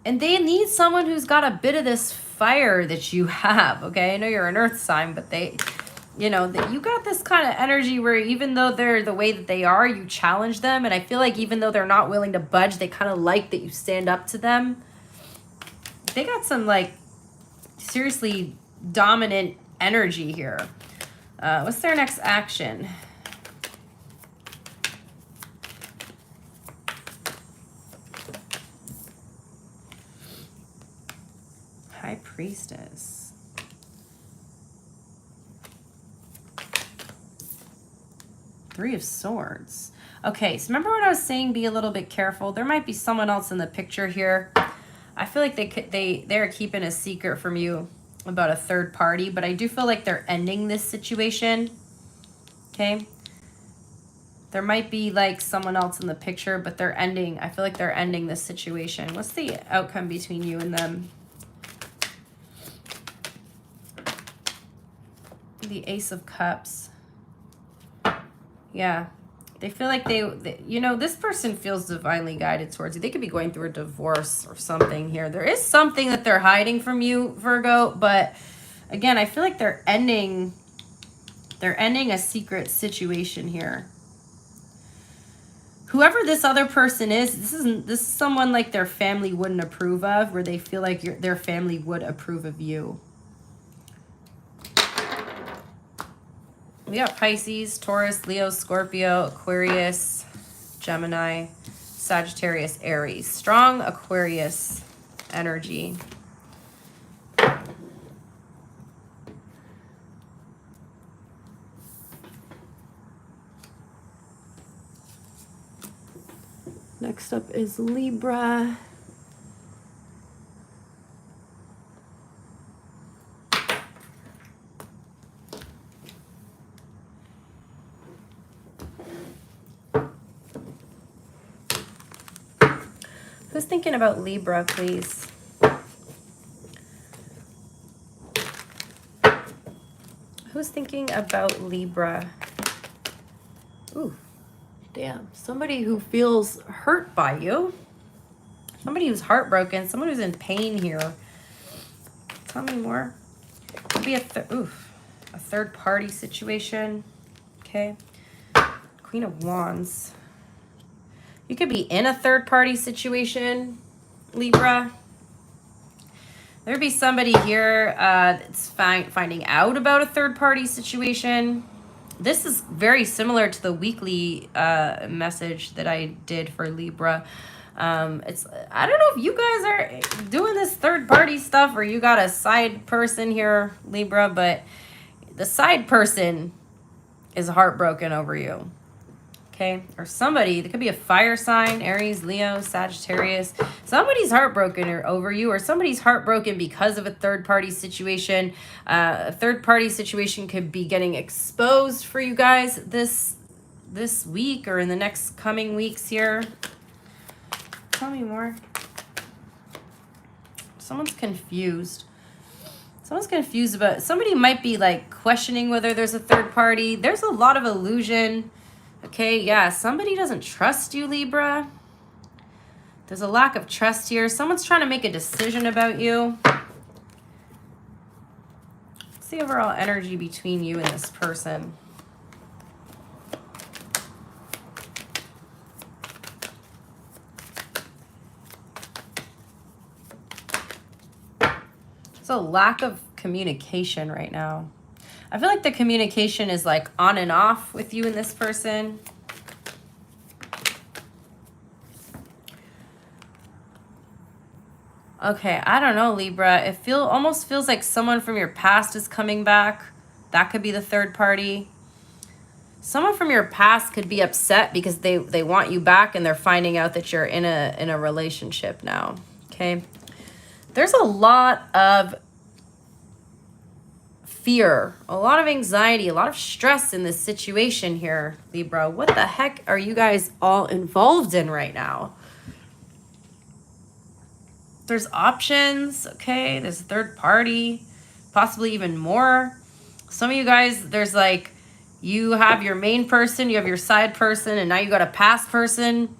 they need someone who's got a bit of this fire that you have, okay? I know you're an earth sign, but they, you know, you got this kind of energy where even though they're the way that they are, you challenge them. And I feel like even though they're not willing to budge, they kind of like that you stand up to them. They got some, like, seriously dominant energy here. What's their next action? High Priestess. Three of Swords. Okay, so remember what I was saying, be a little bit careful. There might be someone else in the picture here. I feel like they're keeping a secret from you about a third party, but I do feel like they're ending this situation. Okay? There might be like someone else in the picture, but they're ending. I feel like they're ending this situation. What's the outcome between you and them? The Ace of Cups. Yeah. They feel like they, you know, this person feels divinely guided towards you. They could be going through a divorce or something here. There is something that they're hiding from you, Virgo. But again, I feel like they're ending a secret situation here. whoever this other person is, this is someone like their family wouldn't approve of, where they feel like their family would approve of you. We got Pisces, Taurus, Leo, Scorpio, Aquarius, Gemini, Sagittarius, Aries. Strong Aquarius energy. Next up is Libra. Who's thinking about Libra, please? Who's thinking about Libra? Ooh. Damn, somebody who feels hurt by you. Somebody who's heartbroken. Someone who's in pain here. Tell me more. Could be a third party situation. Okay. Queen of Wands. You could be in a third party situation, Libra. There'd be somebody here that's finding out about a third party situation. This is very similar to the weekly message that I did for Libra. I don't know if you guys are doing this third party stuff or you got a side person here, Libra, but the side person is heartbroken over you. Okay, or somebody, there could be a fire sign, Aries, Leo, Sagittarius. Somebody's heartbroken over you, or somebody's heartbroken because of a third-party situation. A third-party situation could be getting exposed for you guys this week or in the next coming weeks here. Tell me more. Someone's confused. Someone's confused about, somebody might be like questioning whether there's a third party. There's a lot of illusion. Okay, yeah, somebody doesn't trust you, Libra. There's a lack of trust here. Someone's trying to make a decision about you. What's the overall energy between you and this person? There's a lack of communication right now. I feel like the communication is like on and off with you and this person. Okay, I don't know, Libra. It almost feels like someone from your past is coming back. That could be the third party. Someone from your past could be upset because they want you back and they're finding out that you're in a relationship now. Okay. There's a lot of fear, a lot of anxiety, a lot of stress in this situation here, Libra. What the heck are you guys all involved in right now? There's options, okay? There's a third party, possibly even more. Some of you guys, there's like, you have your main person, you have your side person, and now you got a past person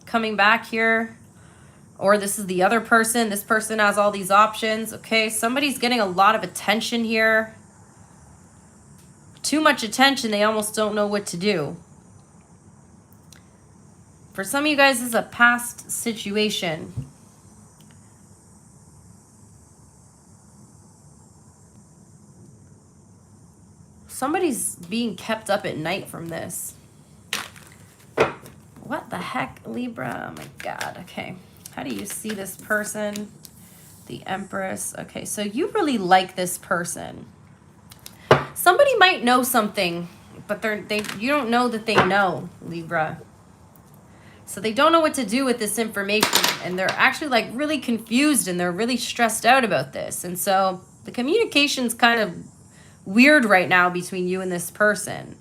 coming back here. Or this is the other person. This person has all these options, okay? Somebody's getting a lot of attention here. Too much attention, they almost don't know what to do. For some of you guys, this is a past situation. Somebody's being kept up at night from this. What the heck, Libra? Oh my God, okay. How do you see this person? The Empress. Okay, so you really like this person. Somebody might know something, but you don't know that they know, Libra. So they don't know what to do with this information, and they're actually like really confused and they're really stressed out about this. And so the communication's kind of weird right now between you and this person,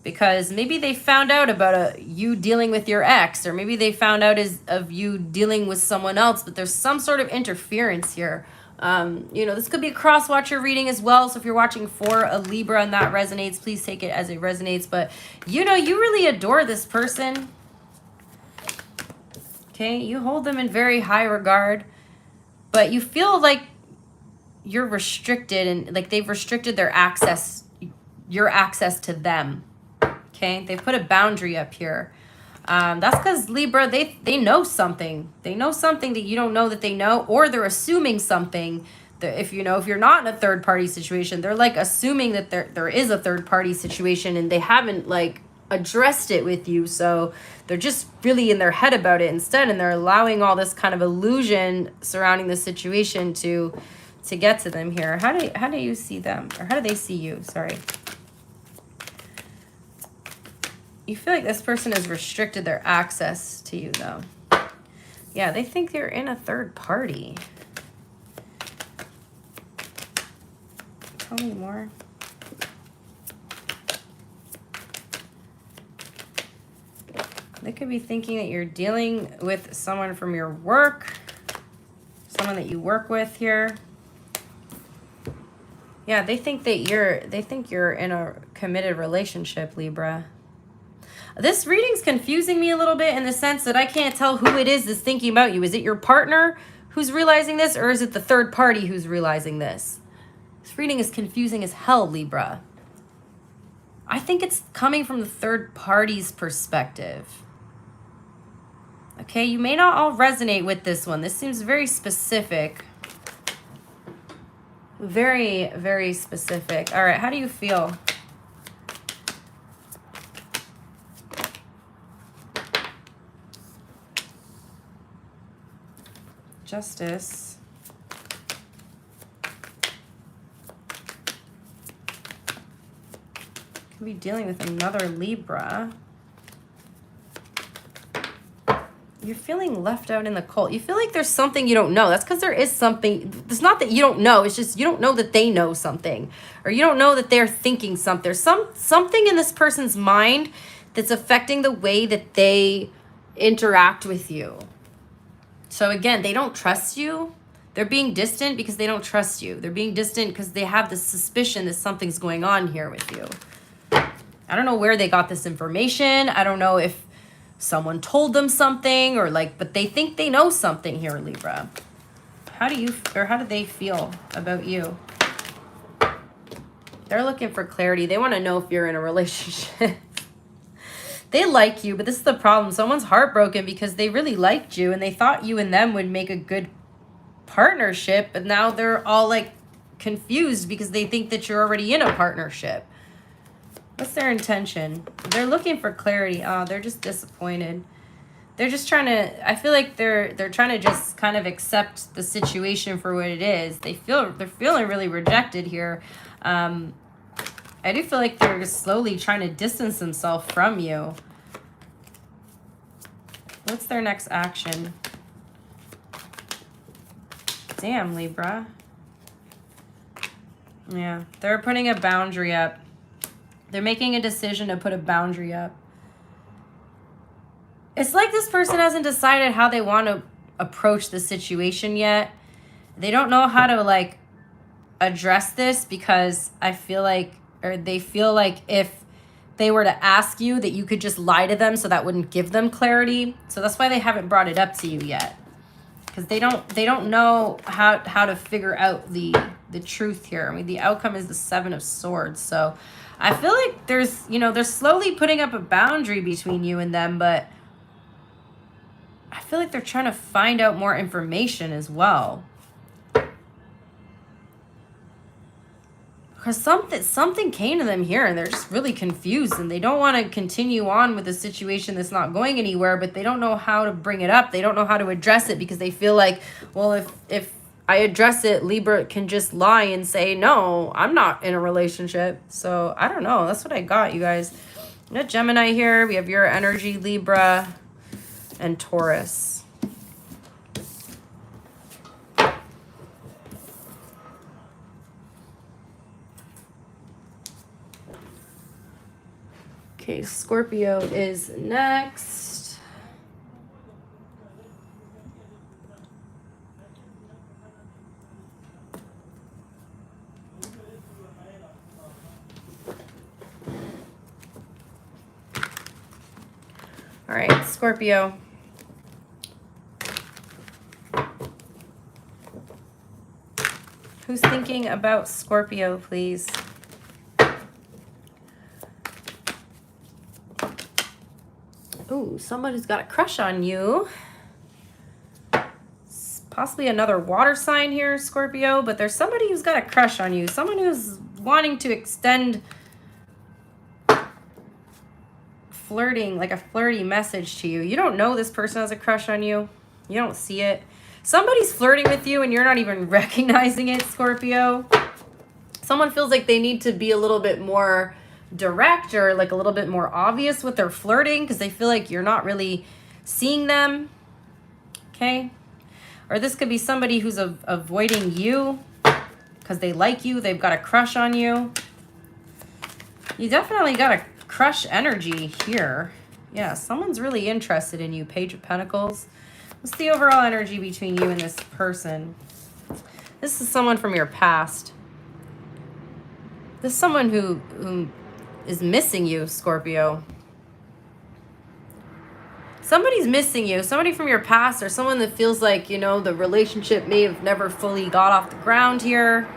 because maybe they found out about you dealing with your ex, or maybe they found out of you dealing with someone else, but there's some sort of interference here. This could be a cross-watcher reading as well. So if you're watching for a Libra and that resonates, please take it as it resonates. But, you really adore this person. Okay, you hold them in very high regard. But you feel like you're restricted and like they've restricted your access to them. Okay, they put a boundary up here. That's because Libra, they know something. They know something that you don't know that they know, or they're assuming something that if you're not in a third party situation, they're like assuming that there is a third party situation and they haven't like addressed it with you. So they're just really in their head about it instead, and they're allowing all this kind of illusion surrounding the situation to get to them here. How do you see them, or how do they see you? Sorry. You feel like this person has restricted their access to you, though. Yeah, they think you're in a third party. Tell me more. They could be thinking that you're dealing with someone from your work, someone that you work with here. Yeah, they think you're in a committed relationship, Libra. This reading's confusing me a little bit in the sense that I can't tell who it is that's thinking about you. Is it your partner who's realizing this, or is it the third party who's realizing this? This reading is confusing as hell, Libra. I think it's coming from the third party's perspective. Okay, you may not all resonate with this one. This seems very specific. Very, very specific. All right, how do you feel? Justice. Could be dealing with another Libra. You're feeling left out in the cold. You feel like there's something you don't know. That's because there is something. It's not that you don't know. It's just you don't know that they know something. Or you don't know that they're thinking something. There's something in this person's mind that's affecting the way that they interact with you. So again, they don't trust you. They're being distant because they don't trust you. They're being distant because they have this suspicion that something's going on here with you. I don't know where they got this information. I don't know if someone told them something or but they think they know something here, Libra. How do they feel about you? They're looking for clarity. They want to know if you're in a relationship. They like you, but this is the problem. Someone's heartbroken because they really liked you and they thought you and them would make a good partnership, but now they're all confused because they think that you're already in a partnership. What's their intention? They're looking for clarity. Oh, they're just disappointed. They're just trying to, I feel like they're trying to just kind of accept the situation for what it is. They're feeling really rejected here. I do feel like they're slowly trying to distance themselves from you. What's their next action? Damn, Libra. Yeah, they're putting a boundary up. They're making a decision to put a boundary up. It's like this person hasn't decided how they want to approach the situation yet. They don't know how to address this because they feel like if they were to ask you that you could just lie to them, so that wouldn't give them clarity. So that's why they haven't brought it up to you yet, because they don't know how to figure out the truth here. I mean, the outcome is the 7 of Swords. So I feel like they're slowly putting up a boundary between you and them, but I feel like they're trying to find out more information as well. Because something came to them here and they're just really confused and they don't want to continue on with a situation that's not going anywhere, but they don't know how to bring it up. They don't know how to address it because they feel like, well, if I address it, Libra can just lie and say, no, I'm not in a relationship. So I don't know. That's what I got, you guys. We got Gemini here. We have your energy, Libra, and Taurus. Okay, Scorpio is next. All right, Scorpio. Who's thinking about Scorpio, please? Ooh, somebody's got a crush on you. Possibly another water sign here, Scorpio, but there's somebody who's got a crush on you. Someone who's wanting to extend flirting, like a flirty message to you. You don't know this person has a crush on you. You don't see it. Somebody's flirting with you and you're not even recognizing it, Scorpio. Someone feels like they need to be a little bit more direct or like a little bit more obvious with their flirting because they feel like you're not really seeing them. Okay? Or this could be somebody who's avoiding you because they like you. They've got a crush on you. You definitely got a crush energy here. Yeah, someone's really interested in you. Page of Pentacles. What's the overall energy between you and this person? This is someone from your past. This is someone who is missing you, Scorpio. Somebody's missing you. Somebody from your past or someone that feels like, you know, the relationship may have never fully got off the ground here.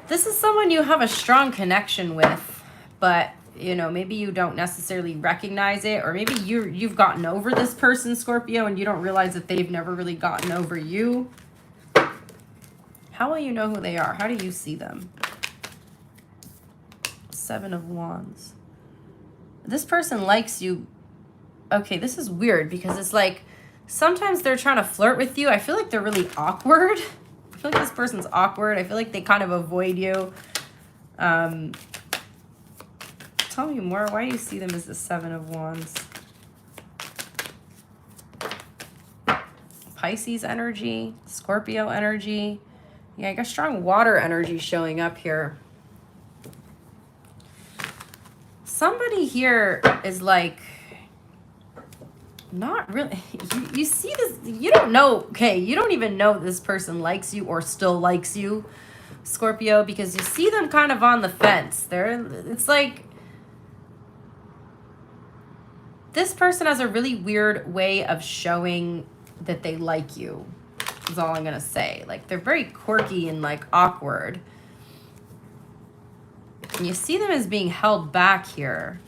This is someone you have a strong connection with, but, you know, maybe you don't necessarily recognize it, or maybe you've gotten over this person, Scorpio, and you don't realize that they've never really gotten over you. How will you know who they are? How do you see them? Seven of Wands. This person likes you. Okay, this is weird because it's like sometimes they're trying to flirt with you. I feel like they're really awkward. I feel like this person's awkward. I feel like they kind of avoid you. Tell me more. Why do you see them as the Seven of Wands? Pisces energy, Scorpio energy. Yeah, I got strong water energy showing up here. Somebody here is like, not really, you see this, you don't know, okay, you don't even know this person likes you or still likes you, Scorpio, because you see them kind of on the fence. It's like, this person has a really weird way of showing that they like you, is all I'm going to say. Like, they're very quirky and, like, awkward. And you see them as being held back here.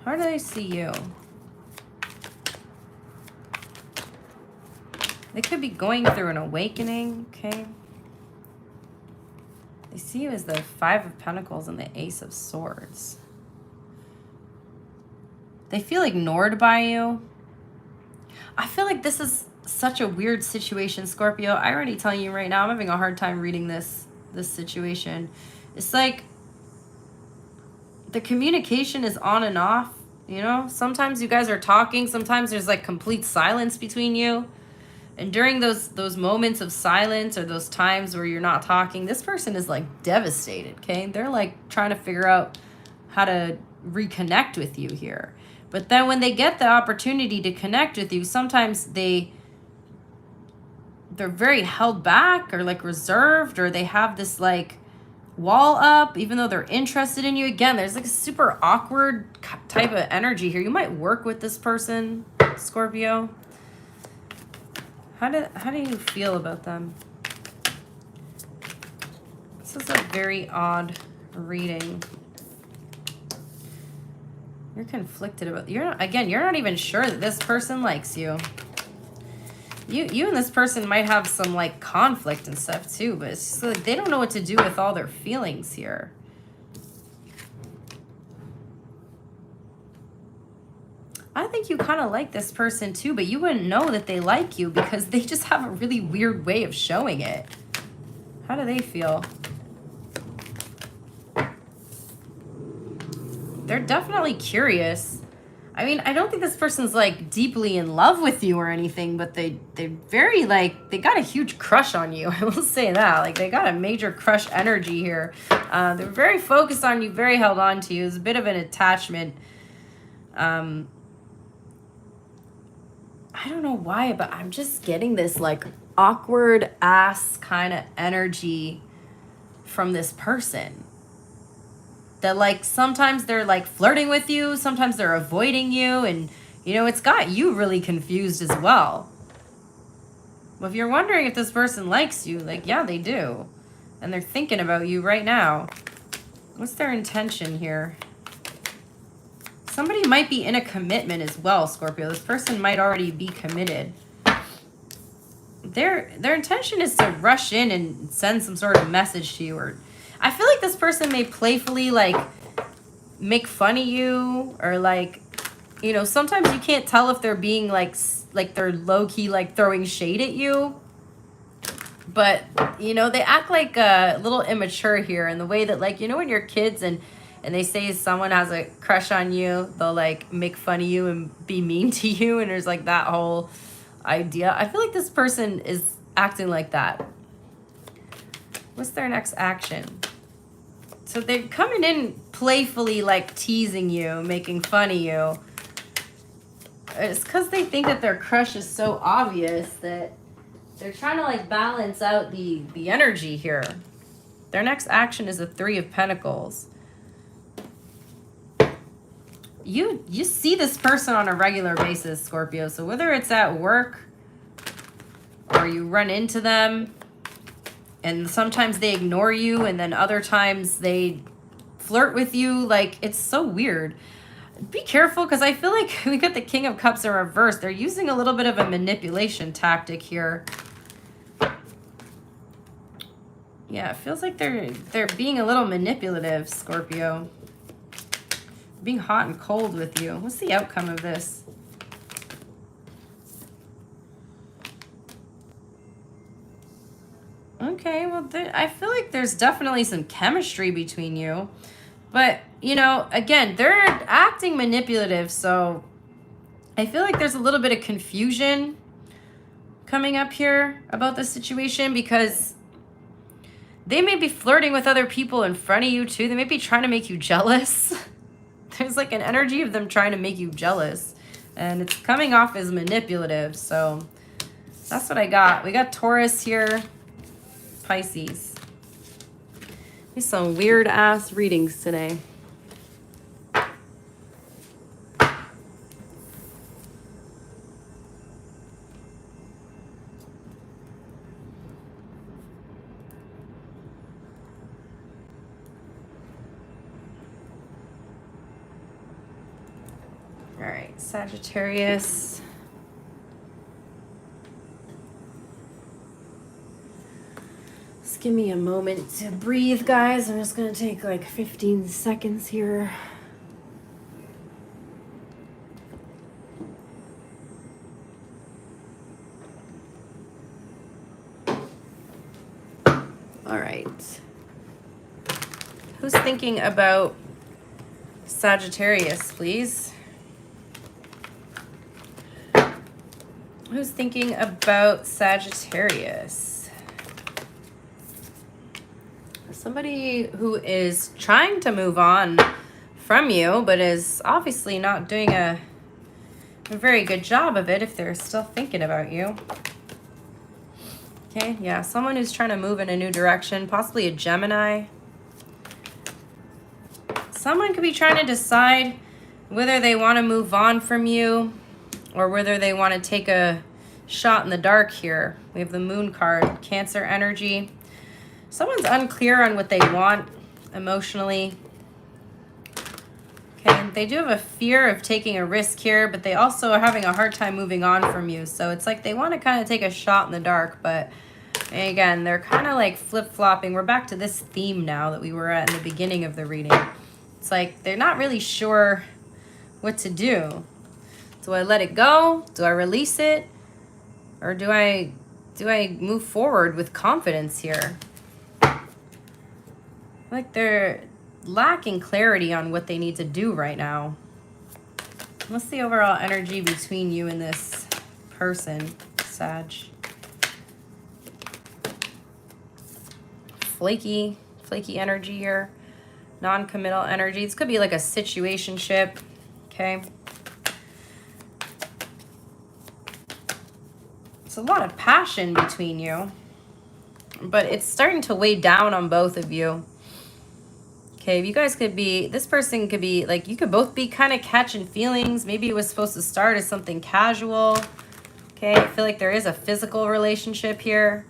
How do they see you? They could be going through an awakening, okay? They see you as the Five of Pentacles and the Ace of Swords. They feel ignored by you. I feel like this is such a weird situation, Scorpio. I'm already telling you right now, I'm having a hard time reading this situation. It's like the communication is on and off, you know? Sometimes you guys are talking, sometimes there's like complete silence between you. And during those moments of silence or those times where you're not talking, this person is like devastated, okay? They're like trying to figure out how to reconnect with you here. But then when they get the opportunity to connect with you, sometimes they're very held back or like reserved, or they have this like wall up even though they're interested in you. Again, there's like a super awkward type of energy here. You might work with this person, Scorpio. How do you feel about them? This is a very odd reading. You're conflicted about, you're not even sure that this person likes you. You and this person might have some like conflict and stuff too, but it's just like they don't know what to do with all their feelings here. I think you kind of like this person too, but you wouldn't know that they like you because they just have a really weird way of showing it. How do they feel? They're definitely curious. I mean, I don't think this person's like deeply in love with you or anything, but they very like, they got a huge crush on you. I will say that. Like, they got a major crush energy here. They're very focused on you, very held on to you. It's a bit of an attachment. I don't know why, but I'm just getting this like awkward ass kind of energy from this person. That like sometimes they're like flirting with you, sometimes they're avoiding you, and you know, it's got you really confused as well. Well, if you're wondering if this person likes you, like, yeah, they do. And they're thinking about you right now. What's their intention here? Somebody might be in a commitment as well, Scorpio. This person might already be committed. Their intention is to rush in and send some sort of message to you. Or I feel like this person may playfully like make fun of you, or like, you know, sometimes you can't tell if they're being like they're low-key like throwing shade at you. But, you know, they act like a little immature here in the way that, like, you know, when you're kids and they say someone has a crush on you, they'll like make fun of you and be mean to you. And there's like that whole idea. I feel like this person is acting like that. What's their next action? So they're coming in playfully like teasing you, making fun of you. It's because they think that their crush is so obvious that they're trying to like balance out the energy here. Their next action is a 3 of Pentacles. You see this person on a regular basis, Scorpio. So whether it's at work or you run into them, and sometimes they ignore you, and then other times they flirt with you, like, it's so weird. Be careful, because I feel like we got the King of Cups in reverse. They're using a little bit of a manipulation tactic here. Yeah, it feels like they're being a little manipulative, Scorpio. Being hot and cold with you. What's the outcome of this? Okay, well, I feel like there's definitely some chemistry between you. But, you know, again, they're acting manipulative, so I feel like there's a little bit of confusion coming up here about the situation, because they may be flirting with other people in front of you, too. They may be trying to make you jealous. There's like an energy of them trying to make you jealous. And it's coming off as manipulative. So that's what I got. We got Taurus here. Pisces. These some weird ass readings today. All right, Sagittarius. Just give me a moment to breathe, guys. I'm just gonna take like 15 seconds here. All right. Who's thinking about Sagittarius, please? Who's thinking about Sagittarius? Somebody who is trying to move on from you, but is obviously not doing a very good job of it if they're still thinking about you. Okay, yeah, someone who's trying to move in a new direction, possibly a Gemini. Someone could be trying to decide whether they want to move on from you or whether they want to take a shot in the dark here. We have the Moon card, Cancer energy. Someone's unclear on what they want emotionally. Okay, they do have a fear of taking a risk here, but they also are having a hard time moving on from you. So it's like they want to kind of take a shot in the dark, but again, they're kind of like flip-flopping. We're back to this theme now that we were at in the beginning of the reading. It's like they're not really sure what to do. Do I let it go? Do I release it? Or do I move forward with confidence here? Like they're lacking clarity on what they need to do right now. What's the overall energy between you and this person, Sag? Flaky energy here. Non-committal energy. This could be like a situationship. Okay. It's a lot of passion between you, but it's starting to weigh down on both of you. Okay, you guys could be, this person could be like, you could both be kind of catching feelings. Maybe it was supposed to start as something casual. Okay, I feel like there is a physical relationship here.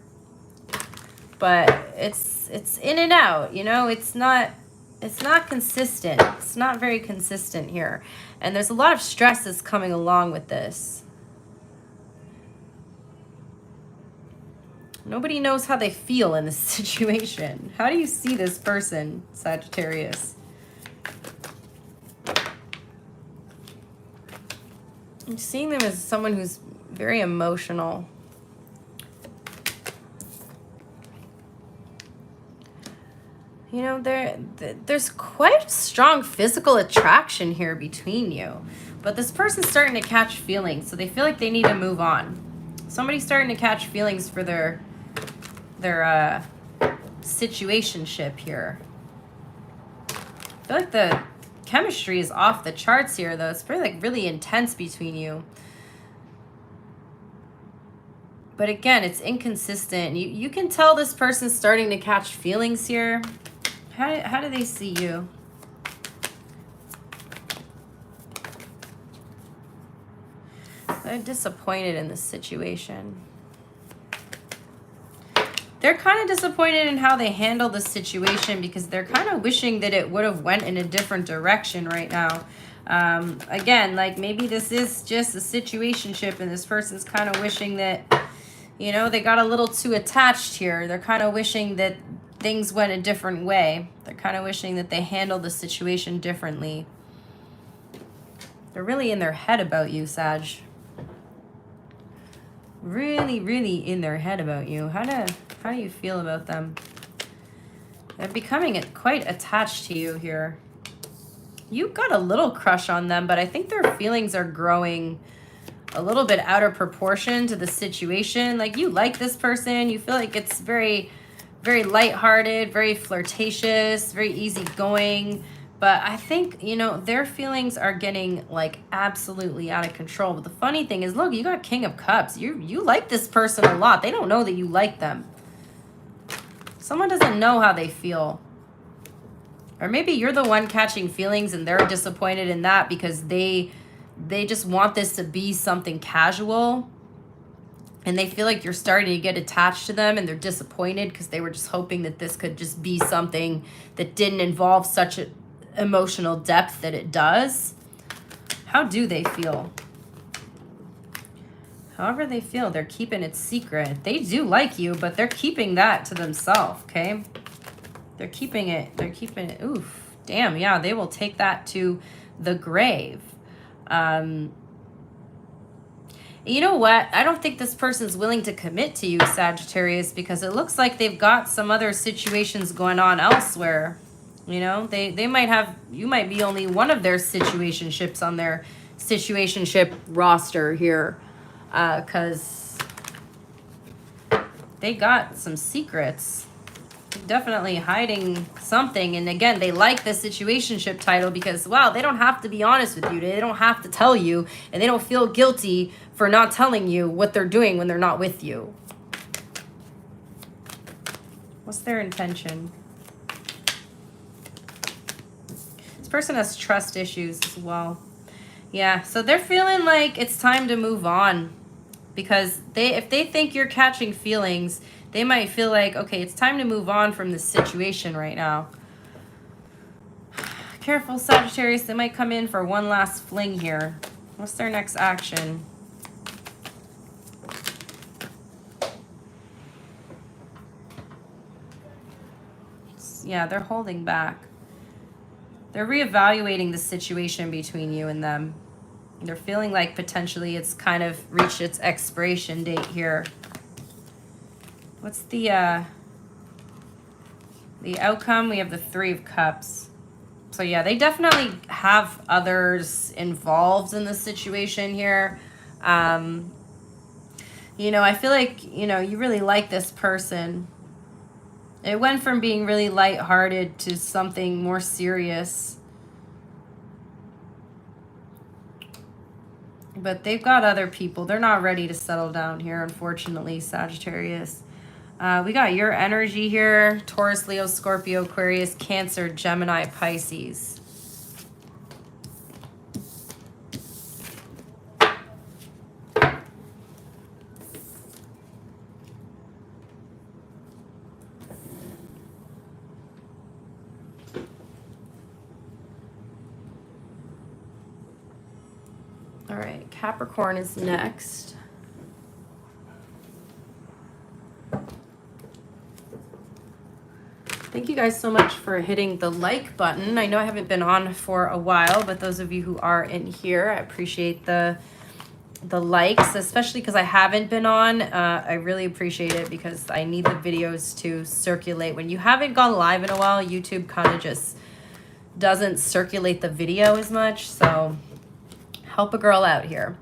but it's in and out, you know, it's not consistent. It's not very consistent here. And there's a lot of stress that's coming along with this. Nobody knows how they feel in this situation. How do you see this person, Sagittarius? I'm seeing them as someone who's very emotional. You know, there's quite a strong physical attraction here between you. But this person's starting to catch feelings, so they feel like they need to move on. Somebody's starting to catch feelings for their situationship here. I feel like the chemistry is off the charts here, though. It's pretty, like, really intense between you. But again, it's inconsistent. You can tell this person's starting to catch feelings here. How do they see you? They're disappointed in this situation. They're kind of disappointed in how they handle the situation because they're kind of wishing that it would have went in a different direction right now. Again, like maybe this is just a situationship and this person's kind of wishing that, you know, they got a little too attached here. They're kind of wishing that things went a different way. They're kind of wishing that they handled the situation differently. They're really in their head about you, Sag. Really, really in their head about you. How do you feel about them? They're becoming quite attached to you here. You've got a little crush on them, but I think their feelings are growing a little bit out of proportion to the situation. Like, you like this person. You feel like it's very, very lighthearted, very flirtatious, very easygoing. But I think, you know, their feelings are getting, like, absolutely out of control. But the funny thing is, look, you got King of Cups. You like this person a lot. They don't know that you like them. Someone doesn't know how they feel. Or maybe you're the one catching feelings and they're disappointed in that because they just want this to be something casual. And they feel like you're starting to get attached to them and they're disappointed because they were just hoping that this could just be something that didn't involve such an emotional depth that it does. How do they feel? However they feel, they're keeping it secret. They do like you, but they're keeping that to themselves, okay? They're keeping it. Oof. Damn, yeah, they will take that to the grave. You know what? I don't think this person's willing to commit to you, Sagittarius, because it looks like they've got some other situations going on elsewhere. You know, they might have, you might be only one of their situationships on their situationship roster here, because they got some secrets. Definitely hiding something. And again, they like the situationship title because, wow, they don't have to be honest with you. They don't have to tell you, and they don't feel guilty for not telling you what they're doing when they're not with you. What's their intention? This person has trust issues as well. Yeah, so they're feeling like it's time to move on because if they think you're catching feelings, they might feel like, okay, it's time to move on from this situation right now. Careful, Sagittarius. They might come in for one last fling here. What's their next action? Yeah, they're holding back. They're reevaluating the situation between you and them. They're feeling like potentially it's kind of reached its expiration date here. What's the outcome? We have the Three of Cups. So yeah, they definitely have others involved in the situation here. You know, I feel like, you know, you really like this person. It went from being really lighthearted to something more serious. But they've got other people. They're not ready to settle down here, unfortunately, Sagittarius. We got your energy here. Taurus, Leo, Scorpio, Aquarius, Cancer, Gemini, Pisces. All right, Capricorn is next. Thank you guys so much for hitting the like button. I know I haven't been on for a while, but those of you who are in here, I appreciate the likes, especially because I haven't been on. I really appreciate it because I need the videos to circulate. When you haven't gone live in a while, YouTube kind of just doesn't circulate the video as much. So help a girl out here.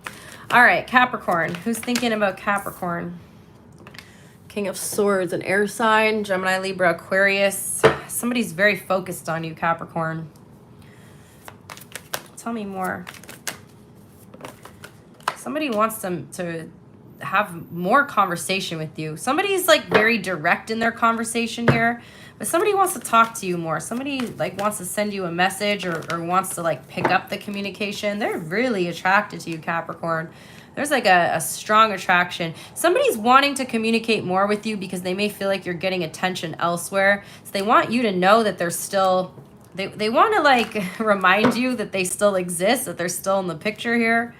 All right, Capricorn. Who's thinking about Capricorn? King of Swords, an air sign, Gemini, Libra, Aquarius. Somebody's very focused on you, Capricorn. Tell me more. Somebody wants them to have more conversation with you. Somebody's like very direct in their conversation here, but somebody wants to talk to you more. Somebody like wants to send you a message or wants to like pick up the communication. They're really attracted to you, Capricorn. There's like a strong attraction. Somebody's wanting to communicate more with you because they may feel like you're getting attention elsewhere. So they want you to know that they're still, they want to like remind you that they still exist, that they're still in the picture here.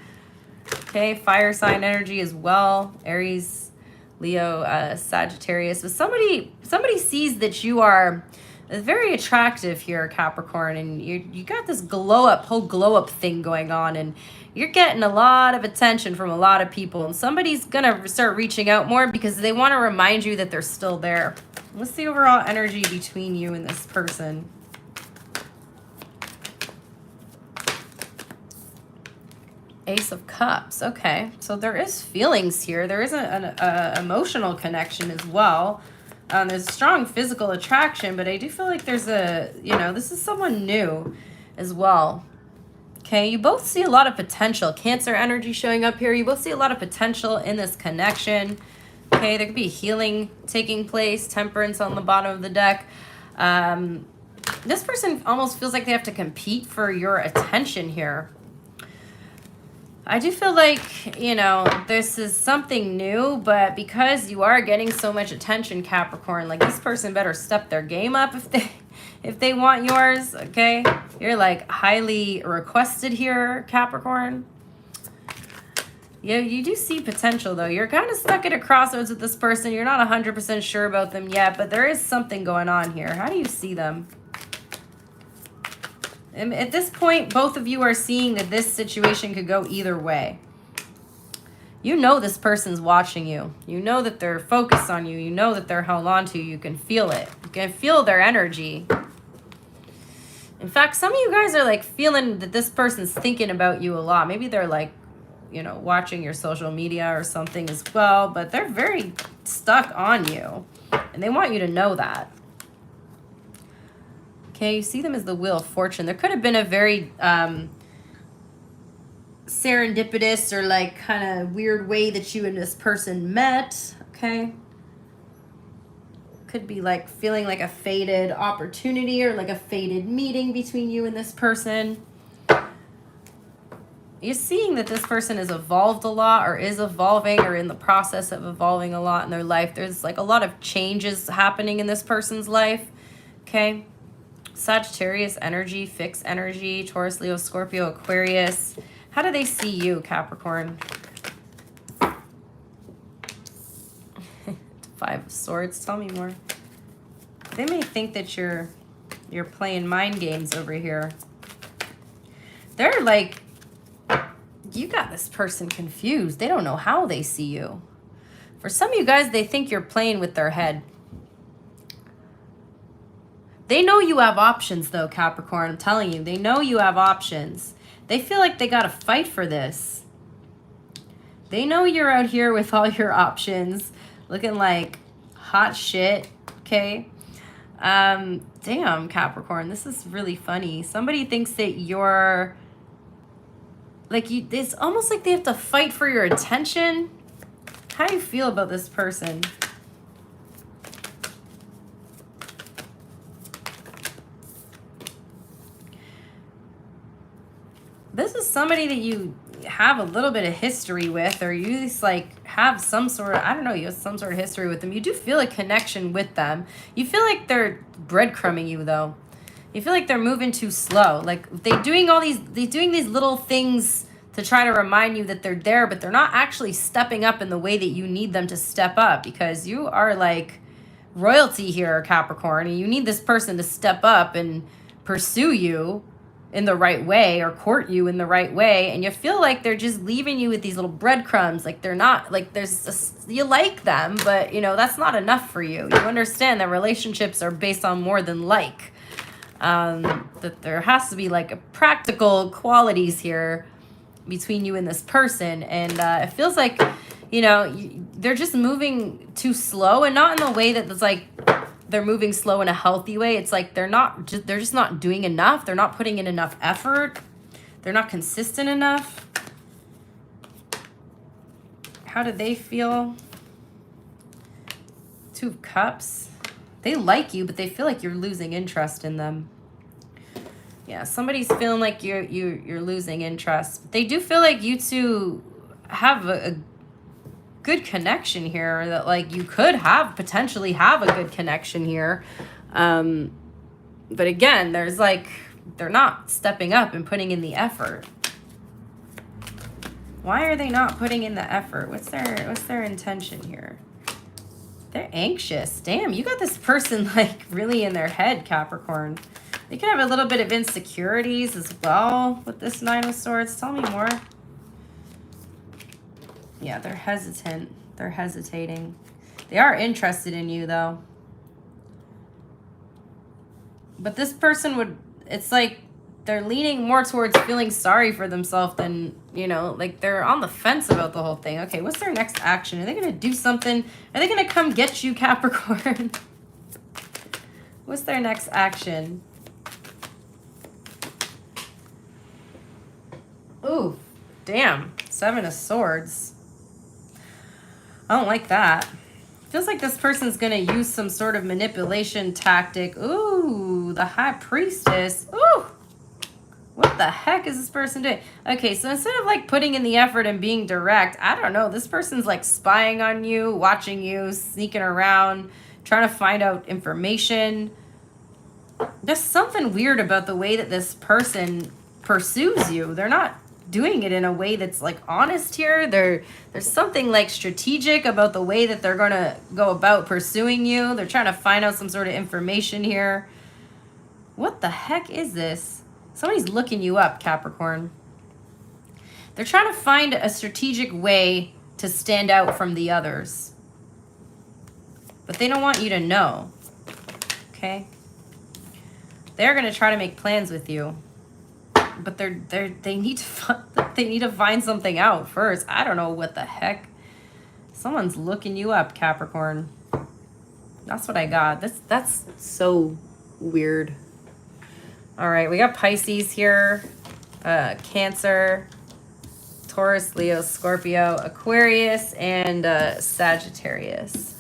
Okay, fire sign energy as well. Aries, Leo, Sagittarius. But somebody sees that you are very attractive here, Capricorn, and you got this whole glow up thing going on, and you're getting a lot of attention from a lot of people, and somebody's gonna start reaching out more because they want to remind you that they're still there. What's the overall energy between you and this person? Ace of Cups. Okay, so there is feelings here. There is an emotional connection as well. There's strong physical attraction, but I do feel like there's this is someone new as well. Okay, you both see a lot of potential. Cancer energy showing up here. You both see a lot of potential in this connection. Okay, there could be healing taking place. Temperance on the bottom of the deck. This person almost feels like they have to compete for your attention here. I do feel like, this is something new, but because you are getting so much attention, Capricorn, like this person better step their game up if they want yours, okay? You're like highly requested here, Capricorn. Yeah, you do see potential though. You're kind of stuck at a crossroads with this person. You're not 100% sure about them yet, but there is something going on here. How do you see them? And at this point, both of you are seeing that this situation could go either way. You know this person's watching you. You know that they're focused on you. You know that they're held on to you. You can feel it. You can feel their energy. In fact, some of you guys are like feeling that this person's thinking about you a lot. Maybe they're like, watching your social media or something as well, but they're very stuck on you. And they want you to know that. Okay, you see them as the Wheel of Fortune. There could have been a very serendipitous or like kind of weird way that you and this person met, okay? Could be like feeling like a fated opportunity or like a fated meeting between you and this person. You're seeing that this person has evolved a lot or is evolving or in the process of evolving a lot in their life. There's like a lot of changes happening in this person's life, okay? Sagittarius energy, fixed energy, Taurus, Leo, Scorpio, Aquarius. How do they see you, Capricorn? Five of Swords. Tell me more. They may think that you're playing mind games over here. They're like, you got this person confused. They don't know how they see you. For some of you guys, they think you're playing with their head. They know you have options, though, Capricorn. I'm telling you, they know you have options. They feel like they got to fight for this. They know you're out here with all your options, looking like hot shit, okay? Damn, Capricorn, this is really funny. Somebody thinks that you're, like, it's almost like they have to fight for your attention. How do you feel about this person? This is somebody that you have a little bit of history with, or you just like have some sort of, I don't know, you have some sort of history with them. You do feel a connection with them. You feel like they're breadcrumbing you though. You feel like they're moving too slow. Like they're doing these little things to try to remind you that they're there, but they're not actually stepping up in the way that you need them to step up, because you are like royalty here, Capricorn, and you need this person to step up and pursue you in the right way or court you in the right way, and you feel like they're just leaving you with these little breadcrumbs, like they're not, like you like them, but you know that's not enough for you. You understand that relationships are based on more than like, that there has to be like a practical qualities here between you and this person, and it feels like, you know, they're just moving too slow, and not in the way that it's like they're moving slow in a healthy way. It's like they're just not doing enough. They're not putting in enough effort. They're not consistent enough. How do they feel? Two of Cups. They like you, but they feel like you're losing interest in them. Yeah, somebody's feeling like you're losing interest. They do feel like you two have a good connection here, that like you could potentially have a good connection here. But again, there's like, they're not stepping up and putting in the effort. Why are they not putting in the effort? What's their intention here? They're anxious. Damn, you got this person like really in their head, Capricorn. They could have a little bit of insecurities as well with this Nine of Swords. Tell me more. Yeah, they're hesitant. They're hesitating. They are interested in you, though. But this person it's like they're leaning more towards feeling sorry for themselves than, you know, like they're on the fence about the whole thing. Okay, what's their next action? Are they going to do something? Are they going to come get you, Capricorn? What's their next action? Ooh, damn. Seven of Swords. I don't like that. Feels like this person's going to use some sort of manipulation tactic. Ooh, the High Priestess. Ooh, what the heck is this person doing? Okay, so instead of like putting in the effort and being direct, I don't know. This person's like spying on you, watching you, sneaking around, trying to find out information. There's something weird about the way that this person pursues you. They're not doing it in a way that's like honest here. There's something like strategic about the way that they're gonna go about pursuing you. They're trying to find out some sort of information here. What the heck is this? Somebody's looking you up, Capricorn. They're trying to find a strategic way to stand out from the others, but they don't want you to know. Okay, they're gonna try to make plans with you, but they need to find something out first. I don't know what the heck. Someone's looking you up, Capricorn. That's what I got. That's so weird. All right, we got Pisces here, Cancer, Taurus, Leo, Scorpio, Aquarius, and Sagittarius.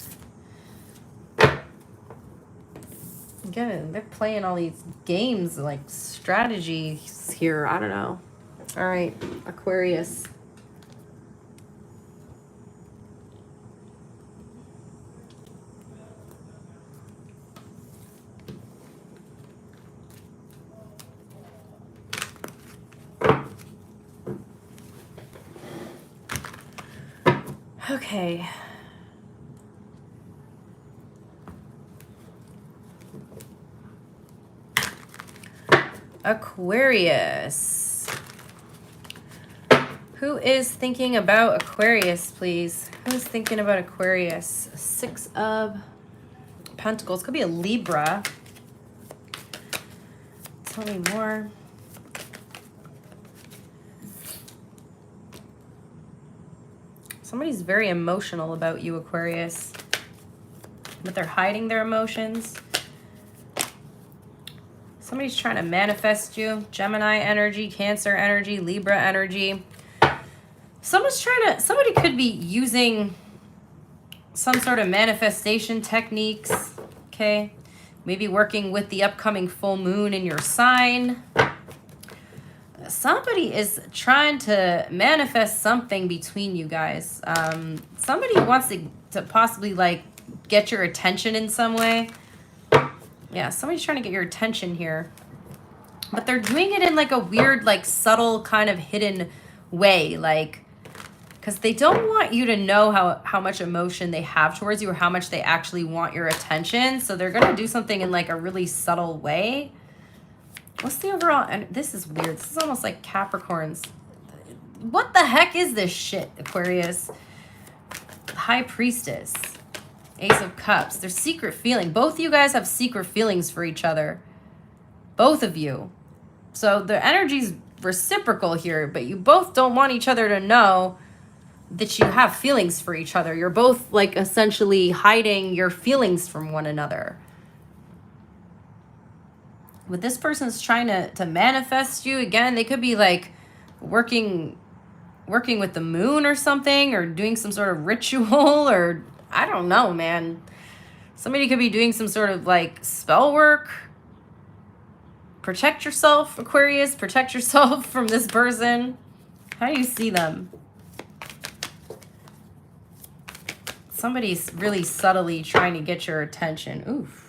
Again, they're playing all these games, like strategies here. I don't know. All right, Aquarius. Okay. Aquarius. Who is thinking about Aquarius, please? Who's thinking about Aquarius? Six of Pentacles. Could be a Libra. Tell me more. Somebody's very emotional about you, Aquarius, but they're hiding their emotions. Somebody's trying to manifest you. Gemini energy, Cancer energy, Libra energy. Somebody could be using some sort of manifestation techniques, okay? Maybe working with the upcoming full moon in your sign. Somebody is trying to manifest something between you guys. Somebody wants to possibly like get your attention in some way. Yeah, somebody's trying to get your attention here. But they're doing it in like a weird, like subtle kind of hidden way, like, because they don't want you to know how much emotion they have towards you or how much they actually want your attention. So they're going to do something in like a really subtle way. What's the overall? And this is weird. This is almost like Capricorns. What the heck is this shit, Aquarius? High Priestess. Ace of Cups. There's secret feeling. Both of you guys have secret feelings for each other. Both of you. So the energy's reciprocal here, but you both don't want each other to know that you have feelings for each other. You're both like essentially hiding your feelings from one another. But this person's trying to manifest you. Again, they could be like working with the moon or something, or doing some sort of ritual, or I don't know, man. Somebody could be doing some sort of like spell work. Protect yourself, Aquarius. Protect yourself from this person. How do you see them? Somebody's really subtly trying to get your attention. Oof.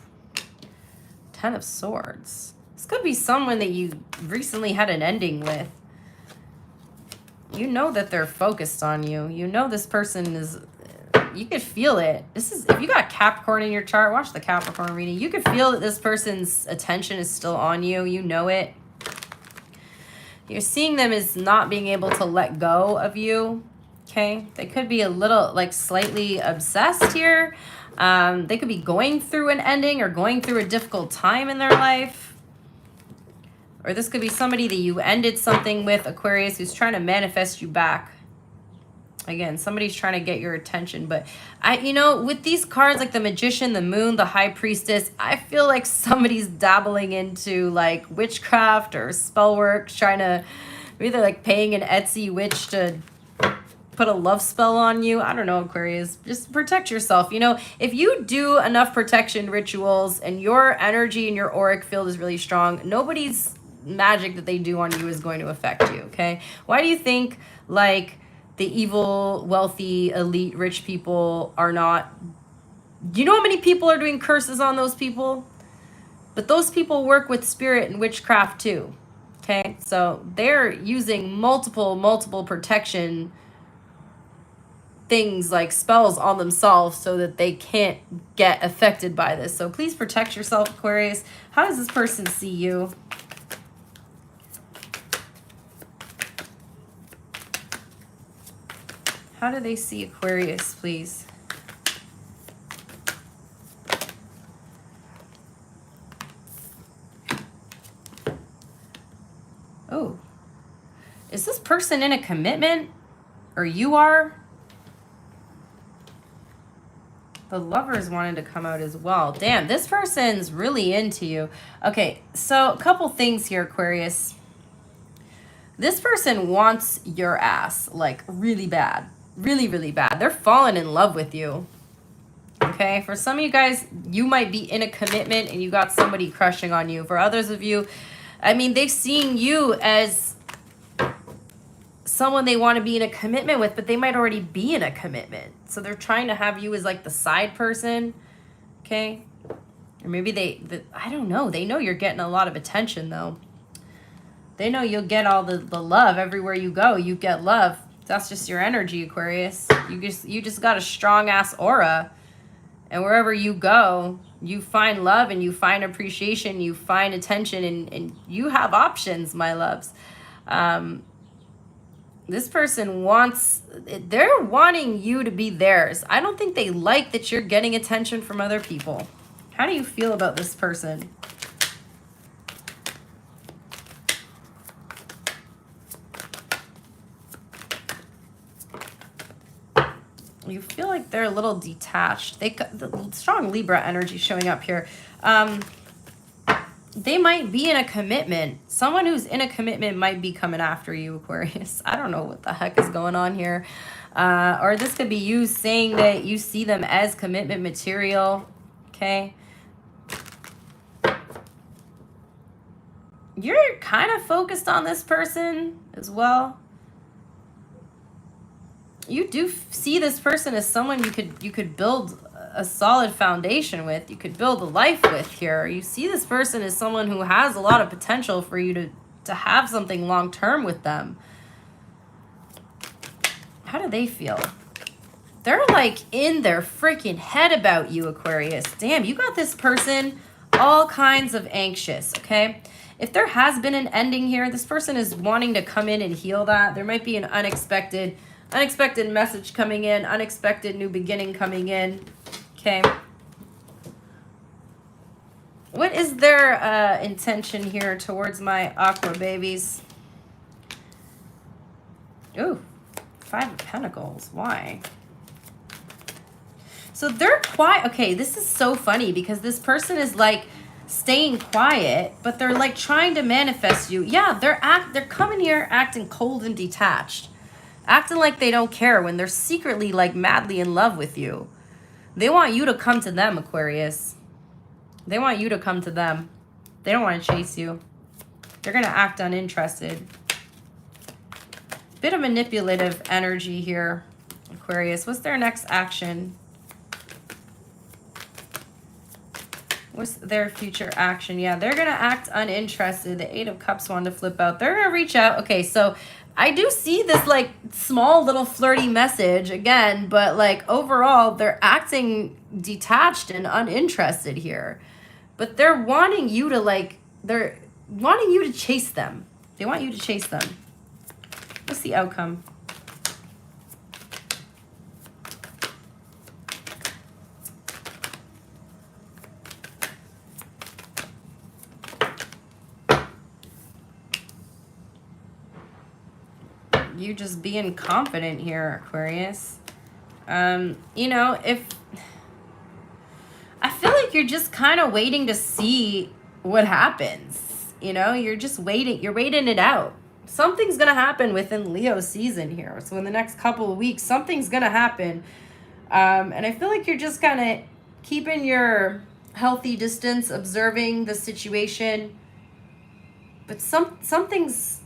10 of Swords. This could be someone that you recently had an ending with. You know that they're focused on you. You know this person is... You could feel it. This is... If you got Capricorn in your chart, watch the Capricorn reading. You could feel that this person's attention is still on you. You know it. You're seeing them as not being able to let go of you. Okay? They could be a little, like, slightly obsessed here. They could be going through an ending or going through a difficult time in their life. Or this could be somebody that you ended something with, Aquarius, who's trying to manifest you back. Again, somebody's trying to get your attention. But, you know, with these cards, like the Magician, the Moon, the High Priestess, I feel like somebody's dabbling into, like, witchcraft or spell work, trying to, either, like, paying an Etsy witch to put a love spell on you. I don't know, Aquarius. Just protect yourself. You know, if you do enough protection rituals and your energy and your auric field is really strong, nobody's magic that they do on you is going to affect you, okay? Why do you think, like, the evil, wealthy, elite, rich people are not... Do you know how many people are doing curses on those people? But those people work with spirit and witchcraft too, okay? So they're using multiple protection things like spells on themselves so that they can't get affected by this. So please protect yourself, Aquarius. How does this person see you? How do they see Aquarius, please? Oh. Is this person in a commitment? Or you are? The Lovers wanted to come out as well. Damn, this person's really into you. Okay, so a couple things here, Aquarius. This person wants your ass, like, really bad. Really bad. They're falling in love with you. Okay, for some of you guys, you might be in a commitment and you got somebody crushing on you. For others of you, I mean, they've seen you as someone they want to be in a commitment with, but they might already be in a commitment. So they're trying to have you as like the side person. Okay, or maybe I don't know. They know you're getting a lot of attention though. They know you'll get all the love everywhere you go. You get love. That's just your energy, Aquarius. You just got a strong ass aura. And wherever you go, you find love and you find appreciation, you find attention, and you have options, my loves. This person they're wanting you to be theirs. I don't think they like that you're getting attention from other people. How do you feel about this person? You feel like they're a little detached. The strong Libra energy showing up here. They might be in a commitment. Someone who's in a commitment might be coming after you, Aquarius. I don't know what the heck is going on here. Or this could be you saying that you see them as commitment material. Okay. You're kind of focused on this person as well. You do see this person as someone you could build a solid foundation with. You could build a life with here. You see this person as someone who has a lot of potential for you to have something long-term with them. How do they feel? They're like in their freaking head about you, Aquarius. Damn, you got this person all kinds of anxious, okay? If there has been an ending here, this person is wanting to come in and heal that. There might be an unexpected message coming in, unexpected new beginning coming in, okay? What is their intention here towards my aqua babies? Ooh, 5 of Pentacles. Why? So they're quiet. Okay, this is so funny because this person is like staying quiet, but they're like trying to manifest you. Yeah, they're coming here acting cold and detached, acting like they don't care when they're secretly like madly in love with you. They want you to come to them, Aquarius. They want you to come to them. They don't want to chase you. They're going to act uninterested. Bit of manipulative energy here, Aquarius. What's their next action? What's their future action? Yeah, they're going to act uninterested. The 8 of Cups wanted to flip out. They're going to reach out. Okay, so I do see this like small little flirty message again, but like overall, they're acting detached and uninterested here. But they're wanting you to like, they're wanting you to chase them. They want you to chase them. What's the outcome? You just being confident here, Aquarius. You know, if I feel like you're just kind of waiting to see what happens. You know, you're just waiting. You're waiting it out. Something's going to happen within Leo season here. So in the next couple of weeks, something's going to happen. And I feel like you're just kind of keeping your healthy distance, observing the situation. But something's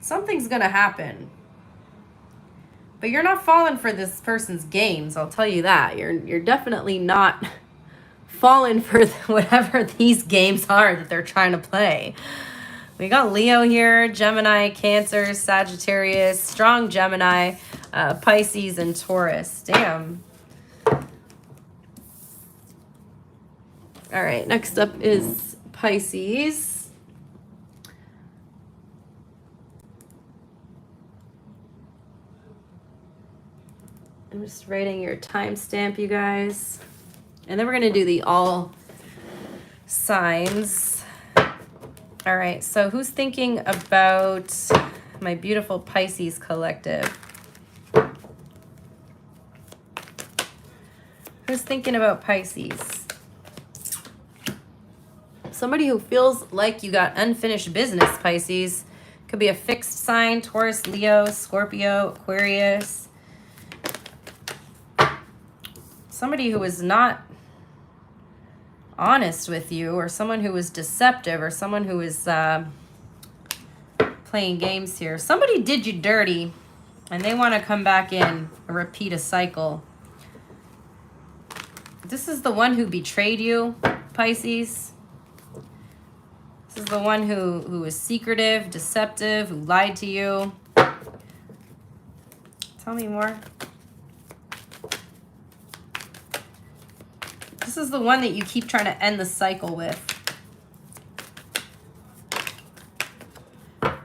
going to happen. But you're not falling for this person's games, I'll tell you that. You're definitely not falling for whatever these games are that they're trying to play. We got Leo here, Gemini, Cancer, Sagittarius, strong Gemini, Pisces, and Taurus. Damn. All right, next up is Pisces. I'm just writing your timestamp, you guys. And then we're going to do the all signs. All right, so who's thinking about my beautiful Pisces collective? Who's thinking about Pisces? Somebody who feels like you got unfinished business, Pisces. Could be a fixed sign, Taurus, Leo, Scorpio, Aquarius. Somebody who is not honest with you, or someone who is deceptive, or someone who is playing games here. Somebody did you dirty, and they want to come back in and repeat a cycle. This is the one who betrayed you, Pisces. This is the one who is secretive, deceptive, who lied to you. Tell me more. This is the one that you keep trying to end the cycle with.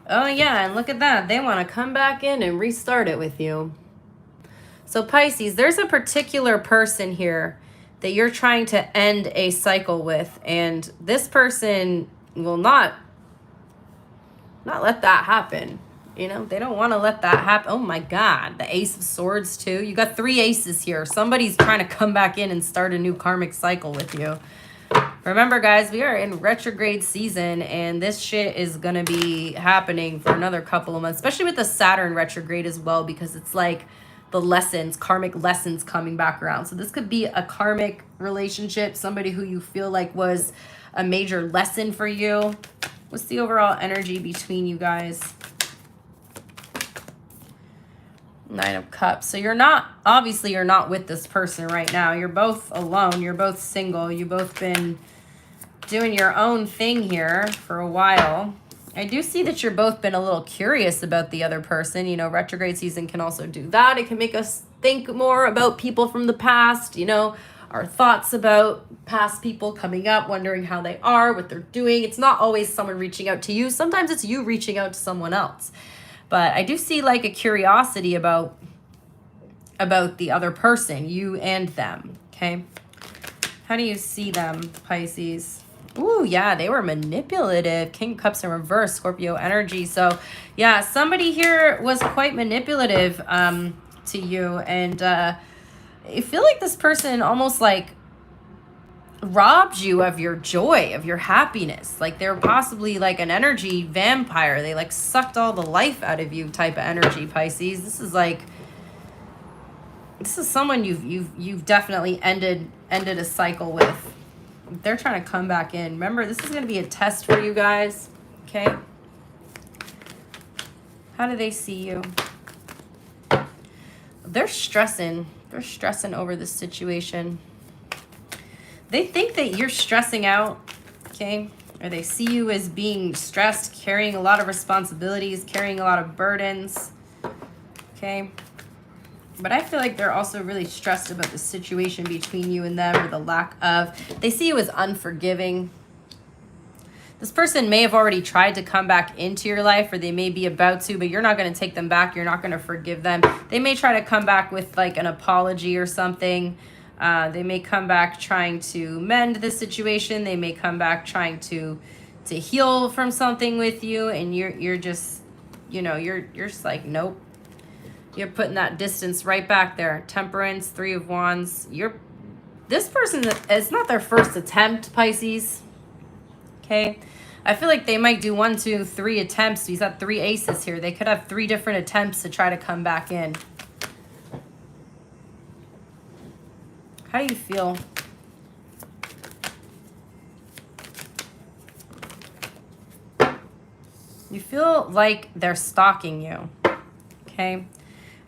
Oh yeah, and look at that. They want to come back in and restart it with you. So Pisces, there's a particular person here that you're trying to end a cycle with. And this person will not let that happen. You know, they don't want to let that happen. Oh my God, the Ace of Swords too. You got 3 aces here. Somebody's trying to come back in and start a new karmic cycle with you. Remember, guys, we are in retrograde season, and this shit is going to be happening for another couple of months, especially with the Saturn retrograde as well, because it's like the lessons, karmic lessons coming back around. So this could be a karmic relationship, somebody who you feel like was a major lesson for you. What's the overall energy between you guys? 9 of Cups. So obviously you're not with this person right now. You're both alone. You're both single. You've both been doing your own thing here for a while. I do see that you're both been a little curious about the other person. You know, retrograde season can also do that. It can make us think more about people from the past, you know, our thoughts about past people coming up, wondering how they are, what they're doing. It's not always someone reaching out to you. Sometimes it's you reaching out to someone else. But I do see like a curiosity about the other person, you and them, okay? How do you see them, Pisces? Ooh, yeah, they were manipulative. King of Cups in reverse, Scorpio energy. So, yeah, somebody here was quite manipulative to you. And I feel like this person almost like robbed you of your joy, of your happiness. Like they're possibly like an energy vampire. They like sucked all the life out of you type of energy, Pisces. This is someone you've definitely ended a cycle with. They're trying to come back in. Remember, this is going to be a test for you guys, okay? How do they see you? They're stressing. They're stressing over this situation. They think that you're stressing out, okay? Or they see you as being stressed, carrying a lot of responsibilities, carrying a lot of burdens, okay? But I feel like they're also really stressed about the situation between you and them, or the lack of. They see you as unforgiving. This person may have already tried to come back into your life, or they may be about to, but you're not going to take them back. You're not going to forgive them. They may try to come back with like an apology or something. They may come back trying to mend the situation. They may come back trying to heal from something with you, and you're just, you know, you're just like, nope. You're putting that distance right back there. Temperance, Three of Wands. This person, it's not their first attempt, Pisces. Okay? I feel like they might do 1, 2, 3 attempts. He's got 3 aces here. They could have 3 different attempts to try to come back in. How do you feel? You feel like they're stalking you. Okay?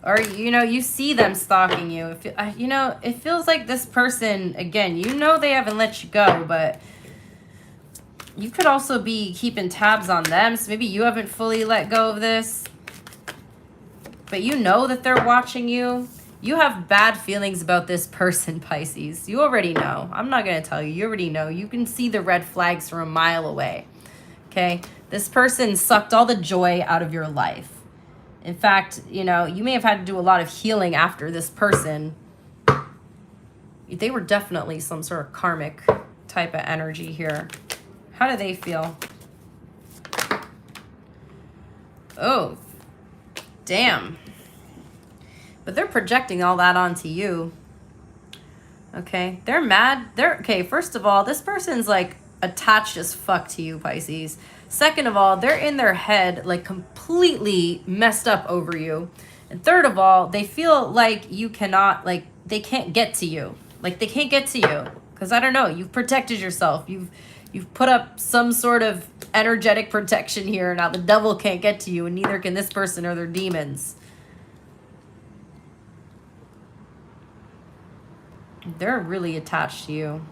Or, you know, you see them stalking you. You know, it feels like this person, again, you know they haven't let you go, but you could also be keeping tabs on them. So maybe you haven't fully let go of this. But you know that they're watching you. You have bad feelings about this person, Pisces. You already know. I'm not going to tell you. You already know. You can see the red flags from a mile away. Okay? This person sucked all the joy out of your life. In fact, you know, you may have had to do a lot of healing after this person. They were definitely some sort of karmic type of energy here. How do they feel? Oh, damn. But they're projecting all that onto you. Okay, they're mad. Okay, first of all, this person's like attached as fuck to you, Pisces. Second of all, they're in their head like completely messed up over you. And third of all, they feel like you cannot, like they can't get to you. Like they can't get to you because I don't know, you've protected yourself. You've put up some sort of energetic protection here. Now the devil can't get to you, and neither can this person or their demons. They're really attached to you.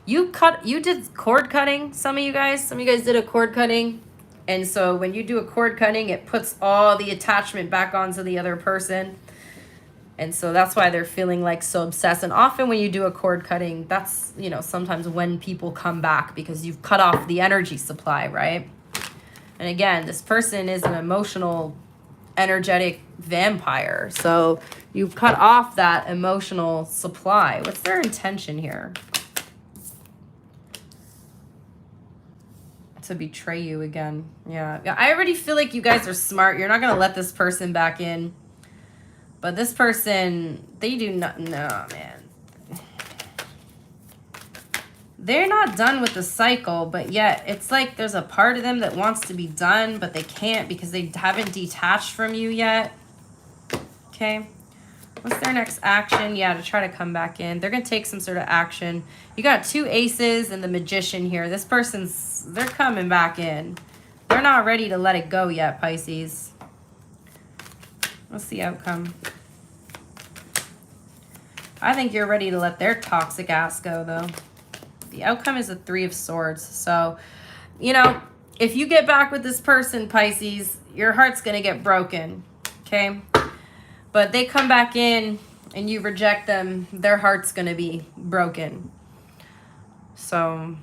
You did cord cutting. Some of you guys did a cord cutting. And so when you do a cord cutting, it puts all the attachment back onto the other person. And so that's why they're feeling like so obsessed. And often when you do a cord cutting, that's, you know, sometimes when people come back because you've cut off the energy supply, right? And again, this person is an emotional, energetic vampire. So you've cut off that emotional supply. What's their intention here? To betray you again. Yeah, I already feel like you guys are smart. You're not going to let this person back in. But this person, they do not, no, man. They're not done with the cycle, but yet it's like there's a part of them that wants to be done, but they can't because they haven't detached from you yet. Okay. What's their next action? Yeah, to try to come back in. They're going to take some sort of action. You got 2 aces and the magician here. This person's, they're coming back in. They're not ready to let it go yet, Pisces. What's the outcome? I think you're ready to let their toxic ass go, though. The outcome is a 3 of Swords. So, you know, if you get back with this person, Pisces, your heart's going to get broken, okay? But they come back in and you reject them, their heart's going to be broken. So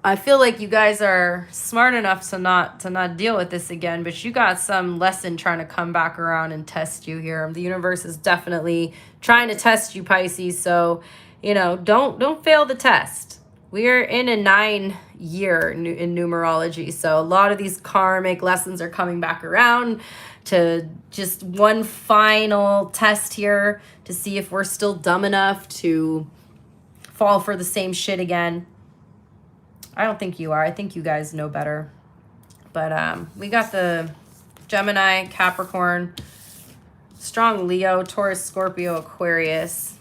I feel like you guys are smart enough to not deal with this again, but you got some lesson trying to come back around and test you here. The universe is definitely trying to test you, Pisces. So, you know, don't fail the test. We're in a 9-year in numerology. So a lot of these karmic lessons are coming back around to just one final test here to see if we're still dumb enough to fall for the same shit again. I don't think you are. I think you guys know better. But we got the Gemini, Capricorn, strong Leo, Taurus, Scorpio, Aquarius.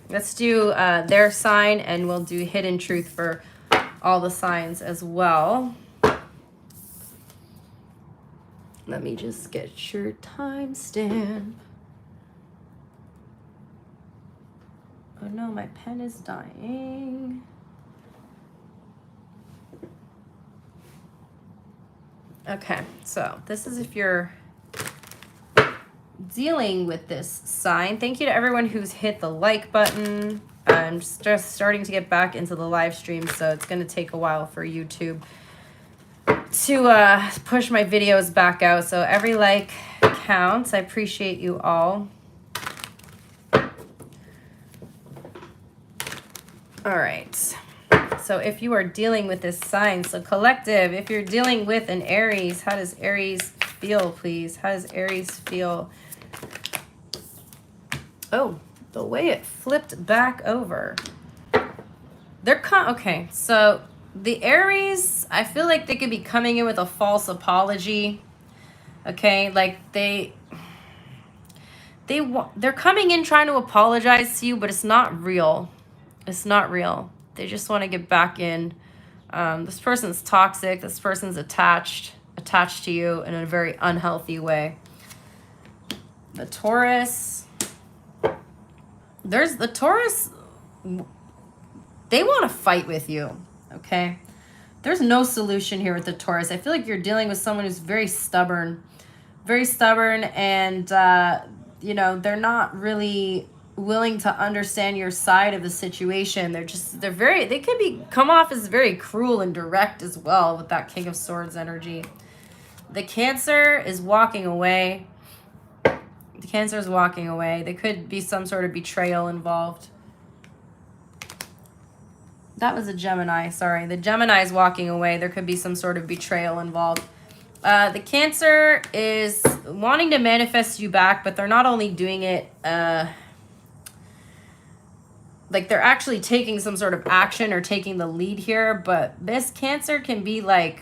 Let's do their sign, and we'll do hidden truth for all the signs as well. Let me just get your timestamp. Oh no, my pen is dying. Okay, so this is if you're dealing with this sign. Thank you to everyone who's hit the like button. I'm just starting to get back into the live stream, so it's going to take a while for YouTube to push my videos back out. So every like counts. I appreciate you all. All right. So if you are dealing with this sign, so collective, if you're dealing with an Aries, how does Aries feel, please? How does Aries feel? Oh, the way it flipped back over. Okay, so the Aries, I feel like they could be coming in with a false apology. Okay, like they're coming in trying to apologize to you, but it's not real. It's not real. They just want to get back in. This person's toxic. This person's attached to you in a very unhealthy way. The Taurus. There's the Taurus. They want to fight with you. Okay. There's no solution here with the Taurus. I feel like you're dealing with someone who's very stubborn, and you know, they're not really willing to understand your side of the situation. They could come off as very cruel and direct as well with that King of Swords energy. The Cancer is walking away. The Cancer is walking away. There could be some sort of betrayal involved. That was a Gemini, sorry. The Gemini is walking away. There could be some sort of betrayal involved. The Cancer is wanting to manifest you back, but they're not only doing it like they're actually taking some sort of action or taking the lead here, but this Cancer can be like,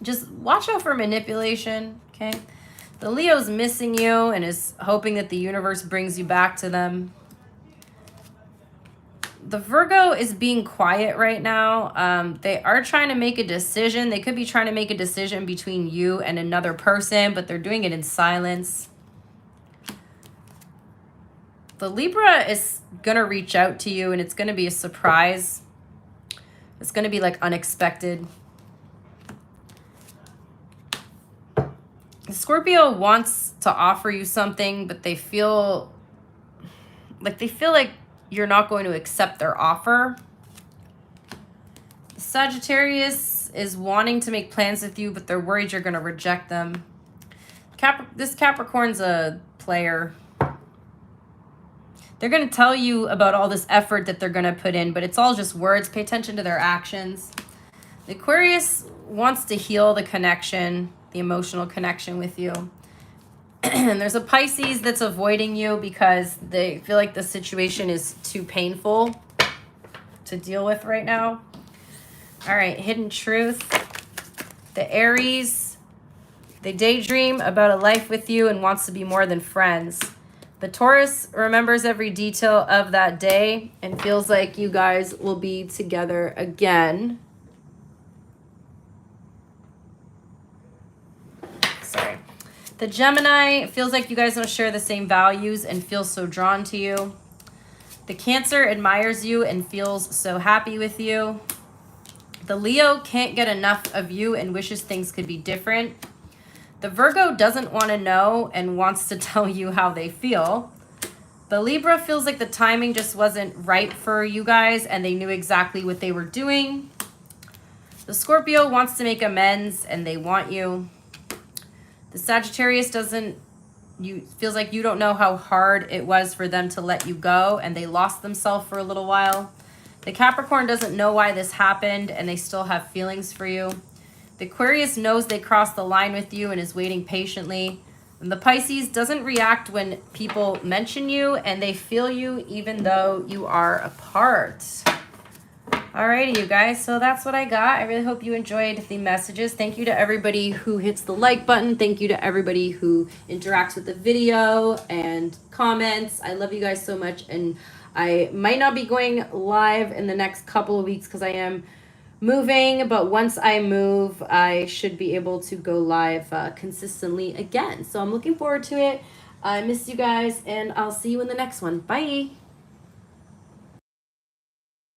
just watch out for manipulation, okay? The Leo's missing you and is hoping that the universe brings you back to them. The Virgo is being quiet right now. They are trying to make a decision. They could be trying to make a decision between you and another person, but they're doing it in silence. The Libra is going to reach out to you, and it's going to be a surprise. It's going to be like unexpected. The Scorpio wants to offer you something, but they feel like you're not going to accept their offer. Sagittarius is wanting to make plans with you, but they're worried you're going to reject them. This Capricorn's a player. They're going to tell you about all this effort that they're going to put in, but it's all just words. Pay attention to their actions. The Aquarius wants to heal the connection, the emotional connection with you. And there's a Pisces that's avoiding you because they feel like the situation is too painful to deal with right now. All right, hidden truth. The Aries, they daydream about a life with you and wants to be more than friends. The Taurus remembers every detail of that day and feels like you guys will be together again. Sorry. The Gemini feels like you guys don't share the same values and feels so drawn to you. The Cancer admires you and feels so happy with you. The Leo can't get enough of you and wishes things could be different. The Virgo doesn't want to know and wants to tell you how they feel. The Libra feels like the timing just wasn't right for you guys and they knew exactly what they were doing. The Scorpio wants to make amends and they want you. The Sagittarius feels like you don't know how hard it was for them to let you go and they lost themselves for a little while. The Capricorn doesn't know why this happened and they still have feelings for you. The Aquarius knows they crossed the line with you and is waiting patiently. And the Pisces doesn't react when people mention you and they feel you even though you are apart. Alrighty, you guys, so that's what I got. I really hope you enjoyed the messages. Thank you to everybody who hits the like button. Thank you to everybody who interacts with the video and comments. I love you guys so much, and I might not be going live in the next couple of weeks because I am moving, but once I move, I should be able to go live consistently again. So I'm looking forward to it. I miss you guys, and I'll see you in the next one. Bye.